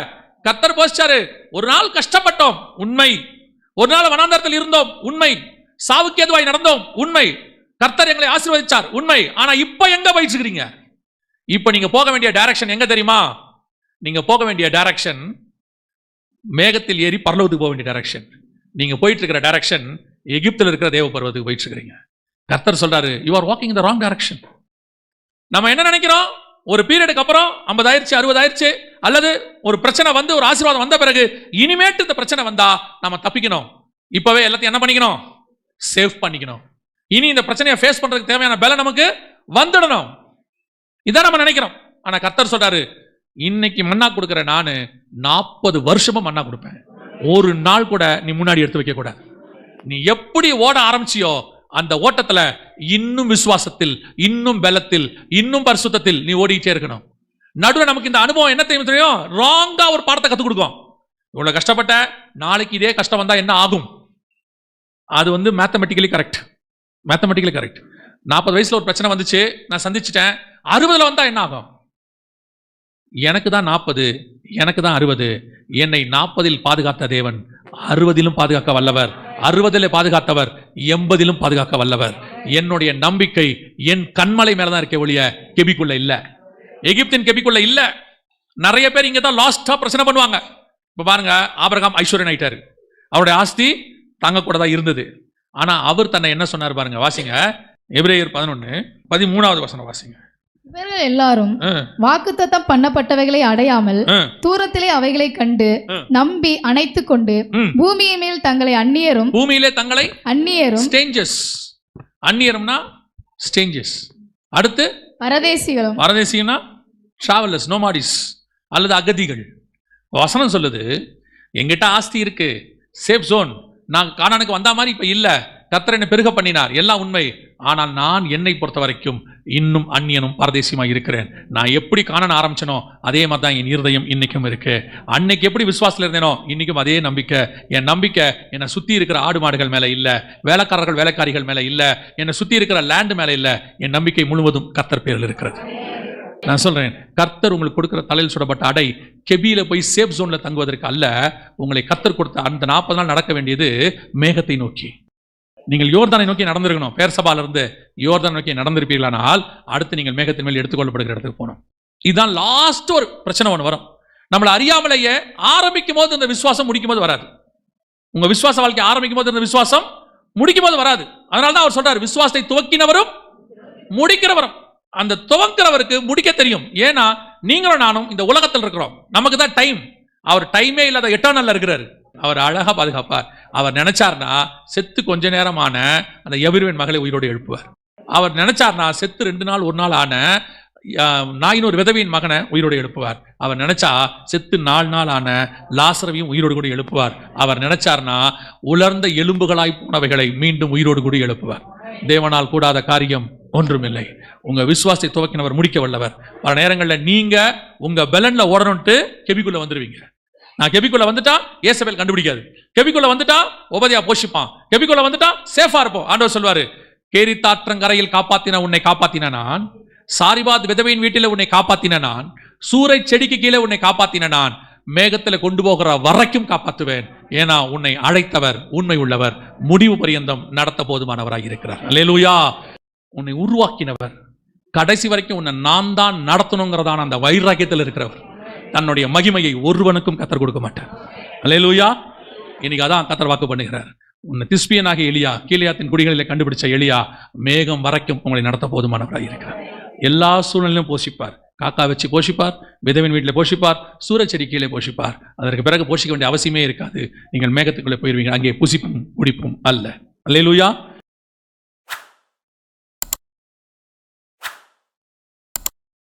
கர்த்தர் போதிச்சாரு, ஒரு நாள் கஷ்டப்பட்டோம் உண்மை, ஒரு நாள் வனாந்தரத்தில் இருந்தோம் உண்மை, சாவுக்கு எதுவாய் நடந்தோம் உண்மை, கர்த்தர் எங்களை ஆசீர்வதிச்சார் உண்மை. ஆனா இப்ப எங்க போயிட்டு இருக்கீங்க? இப்ப நீங்க போக வேண்டிய டைரக்ஷன் எங்க தெரியுமா? நீங்க போக வேண்டிய டைரக்ஷன் மேகத்தில் ஏறி பரலோகத்துக்கு போக வேண்டிய டைரக்ஷன். நீங்க போயிட்டு இருக்கிற டைரக்ஷன் எகிப்தில் இருக்கிற தேவ பர்வத்துக்கு போயிட்டு இருக்கிறீங்க. கர்த்தர் சொல்றாரு, you are walking in the wrong direction. நம்ம என்ன நினைக்கிறோம்? ஒரு பீரியடுக்கு அப்புறம் 50 ஆயிடுச்சு, 60 ஆயிடுச்சு, அல்லது ஒரு பிரச்சனை வந்து ஒரு ஆசீர்வாதம் வந்த பிறகு இனிமேட்டு இந்த பிரச்சனை வந்தா நம்ம தப்பிக்கணும், இப்பவே எல்லாத்தையும் என்ன பண்ணிக்கணும்? சேவ் பண்ணிக்கணும். இனி இந்த பிரச்சனையை ஃபேஸ் பண்றதுக்கு தேவையான பலம் நமக்கு வந்துடணும். இதான் நம்ம நினைக்கிறோம். ஆனா கர்த்தர் சொல்றாரு, இன்னைக்கு மன்னா கொடுக்கிற நானு 40 வருஷமும் மன்னா கொடுப்பேன். ஒரு நாள் கூட நீ முன்னாடி எடுத்து வைக்க கூடாது. நீ எப்படி ஓட ஆரம்பிச்சியோ அந்த ஓட்டத்துல இன்னும் விசுவாசத்தில், இன்னும் பலத்தில், இன்னும் பரிசுத்தத்தில் நீ ஓடிட்டே இருக்கணும். நடுவில் நமக்கு இந்த அனுபவம் என்ன தெரியும்? ராங்கா ஒரு பாடத்தை கத்துக் கொடுக்கும். இவ்வளவு கஷ்டப்பட்ட, நாளைக்கு இதே கஷ்டம் வந்தா என்ன ஆகும்? அது வந்து மேத்தமெட்டிக்கலி கரெக்ட். 40 வயசுல ஒரு பிரச்சனை வந்துச்சு, நான் சந்திச்சிட்டேன். 60ல வந்தா என்ன ஆகும்? எனக்கு தான் 40, எனக்கு தான் 60. என்னை 40இல் பாதுகாத்த தேவன் 60இலும் பாதுகாக்க வல்லவர், 60இல் பாதுகாத்தவர் 80இலும் பாதுகாக்க வல்லவர். என்னுடைய நம்பிக்கை என் கண்மலை மேலதான் இருக்க ஒழிய கெபிக்குள்ள இல்ல, எகிப்தின் கெபிக்குள்ள இல்ல. நிறைய பேர் இங்க தான் லாஸ்டா பிரச்சனை பண்ணுவாங்க. இப்ப பாருங்க, ஆபிரகாம் ஐஸ்வர்யன் ஆயிட்டாரு, அவருடைய ஆஸ்தி தங்க கூட தான் இருந்தது. ஆனா அவர் தன்னை என்ன சொன்னார் பாருங்க, வாசிங்க எபிரேயர் 11:13 வசனம் வாசிங்க. இவர்கள் எல்லாரும் வாக்குத்தத்தம் பண்ணப்பட்டவைகளை அடையாமல் தூரத்திலே அவைகளை கண்டு நம்பி அணைத்து கொண்டு பூமியின் மேல் தங்களை அந்நியரும் அந்நியரும்னா ஸ்டேஞ்சஸ், அடுத்து பரதேசிகள்னா டிராவலர்ஸ், நோமாடிஸ் அல்லது அகதிகள். வசனம் சொல்லுது, எங்கிட்ட ஆஸ்தி இருக்கு, சேஃப் ஜோன், நான் கானானுக்கு வந்த மாதிரி இப்ப இல்ல, கர்த்தர் என்னை பெருக பண்ணினார், எல்லாம் உண்மை. ஆனால் நான் என்னை பொறுத்த வரைக்கும் இன்னும் அந்நியனும் பரதேசியமாக இருக்கிறேன். நான் எப்படி காண ஆரம்பிச்சனோ அதே மாதிரி தான் என் இருதயம் இன்னைக்கும் இருக்கு. அன்னைக்கு எப்படி விசுவாசத்தில் இருந்தேனோ இன்னைக்கும் அதே நம்பிக்கை. என் நம்பிக்கை என்னை சுத்தி இருக்கிற ஆடு மாடுகள் மேல இல்ல, வேலைக்காரர்கள் வேலைக்காரிகள் மேல இல்ல, என்னை சுத்தி இருக்கிற லேண்ட் மேல இல்ல. என் நம்பிக்கை முழுவதும் கர்த்தர் பேரில் இருக்கிறது. நான் சொல்றேன், கர்த்தர் உங்களுக்கு கொடுக்கிற தலையில் சுடப்பட்ட அடை கெபியில போய் சேஃப் ஜோன்ல தங்குவதற்கு அல்ல. உங்களை கர்த்தர் கொடுத்த அந்த 40 நாள் நடக்க வேண்டியது மேகத்தை நோக்கி. நீங்கள் யோர்தானை நோக்கி நடந்திருக்கணும். பேர் சபால இருந்து யோர்தானை நோக்கி நடந்திருப்பீர்களானால் அடுத்து நீங்கள் மேகத்தின் மேல் எடுத்துக்கொள்ளப்படுகிற இடத்துக்கு போகணும். இதுதான் லாஸ்ட் ஒரு பிரச்சனை ஒன்று வரும். நம்மளை அறியாமலேயே ஆரம்பிக்கும் போது இந்த விசுவாசம் முடிக்கும் போது வராது. உங்க விசுவாச வாழ்க்கை ஆரம்பிக்கும் போது இந்த விசுவாசம் முடிக்கும் போது வராது. அதனால்தான் அவர் சொல்றாரு, விசுவாசத்தை துவக்கினவரும் முடிக்கிறவரும். அந்த துவக்கிறவருக்கு முடிக்க தெரியும். ஏன்னா நீங்களும் நானும் இந்த உலகத்தில் இருக்கிறோம், நமக்கு தான் டைம். அவர் டைமே இல்லாத எட்டர்னல்ல இருக்கிறாரு. அவர் அழகா பாதுகாப்பார். அவர் நினைச்சார்னா செத்து கொஞ்ச நேரமான அந்த எபிரேயன் மகளை உயிரோடு எழுப்புவார். அவர் நினைச்சார்னா செத்து 2 நாள் 1 நாள் ஆன நாயின் ஒரு விதவையின் மகனை உயிரோடு எழுப்புவார். அவர் நினைச்சா செத்து 4 நாள் ஆன லாசரவையும் உயிரோடு கூட எழுப்புவார். அவர் நினைச்சார்னா உலர்ந்த எலும்புகளாய் போனவைகளை மீண்டும் உயிரோடு கூட எழுப்புவார். தேவனால் கூடாத காரியம் ஒன்றுமில்லை. உங்க விசுவாசத்தை துவக்கினவர் முடிக்க வல்லவர். பல நேரங்களில் நீங்க உங்க பெலன்ல ஓடணும்ட்டு கெபிக்குள்ள வந்துருவீங்க. நான் கெபிக்குள்ள வந்துட்டா ஏசபேல் கண்டுபிடிக்காது, கெபிக்குள்ள வந்துட்டா உபதியா போஷிப்பான், கெபிக்குள்ள வந்துட்டா சேஃபா இருப்போம். ஆண்டவர் சொல்வாரு, கேரித்தாற்றங்கரையில் காப்பாத்தின உன்னை காப்பாத்தின நான், சாரிபாத் விதவையின் வீட்டில உன்னை காப்பாத்தின நான், சூறை செடிக்கு கீழே உன்னை காப்பாத்தின நான், மேகத்தில் கொண்டு போகிற வரைக்கும் காப்பாற்றுவேன். ஏன்னா உன்னை அழைத்தவர் உண்மை உள்ளவர், முடிவு பரியந்தம் நடத்த போதுமானவராக இருக்கிறார். அல்லேலூயா. உன்னை உருவாக்கினவர், கடைசி வரைக்கும் உன்னை நான் தான் நடத்தணுங்கிறதான அந்த வைராக்கியத்தில் இருக்கிறவர், தன்னுடைய மகிமையை ஒருவனுக்கும் கத்தர் கொடுக்க மாட்டார். அல்லேலூயா. இன்னைக்கு அதான் கத்தர் வாக்கு பண்ணுகிறார். உன்னை திஸ்பியனாகிய எலியா, கீலேயாத்தின் குடிகளிலே கண்டுபிடிச்ச எலியா மேகம் வரைக்கும் உங்களை நடத்த போதுமானவராக இருக்கிறார். எல்லா சூழ்நிலையும் போஷிப்பார், காக்கா வச்சு போஷிப்பார், விதவின் வீட்டில் போஷிப்பார், சூரச்செடி கீழே போஷிப்பார். அதற்கு பிறகு போஷிக்க வேண்டிய அவசியமே இருக்காது. நீங்கள் மேகத்துக்குள்ளே போயிருவீங்க, அங்கே புசிப்பும் குடிப்பும் அல்ல. அல்லேலூயா.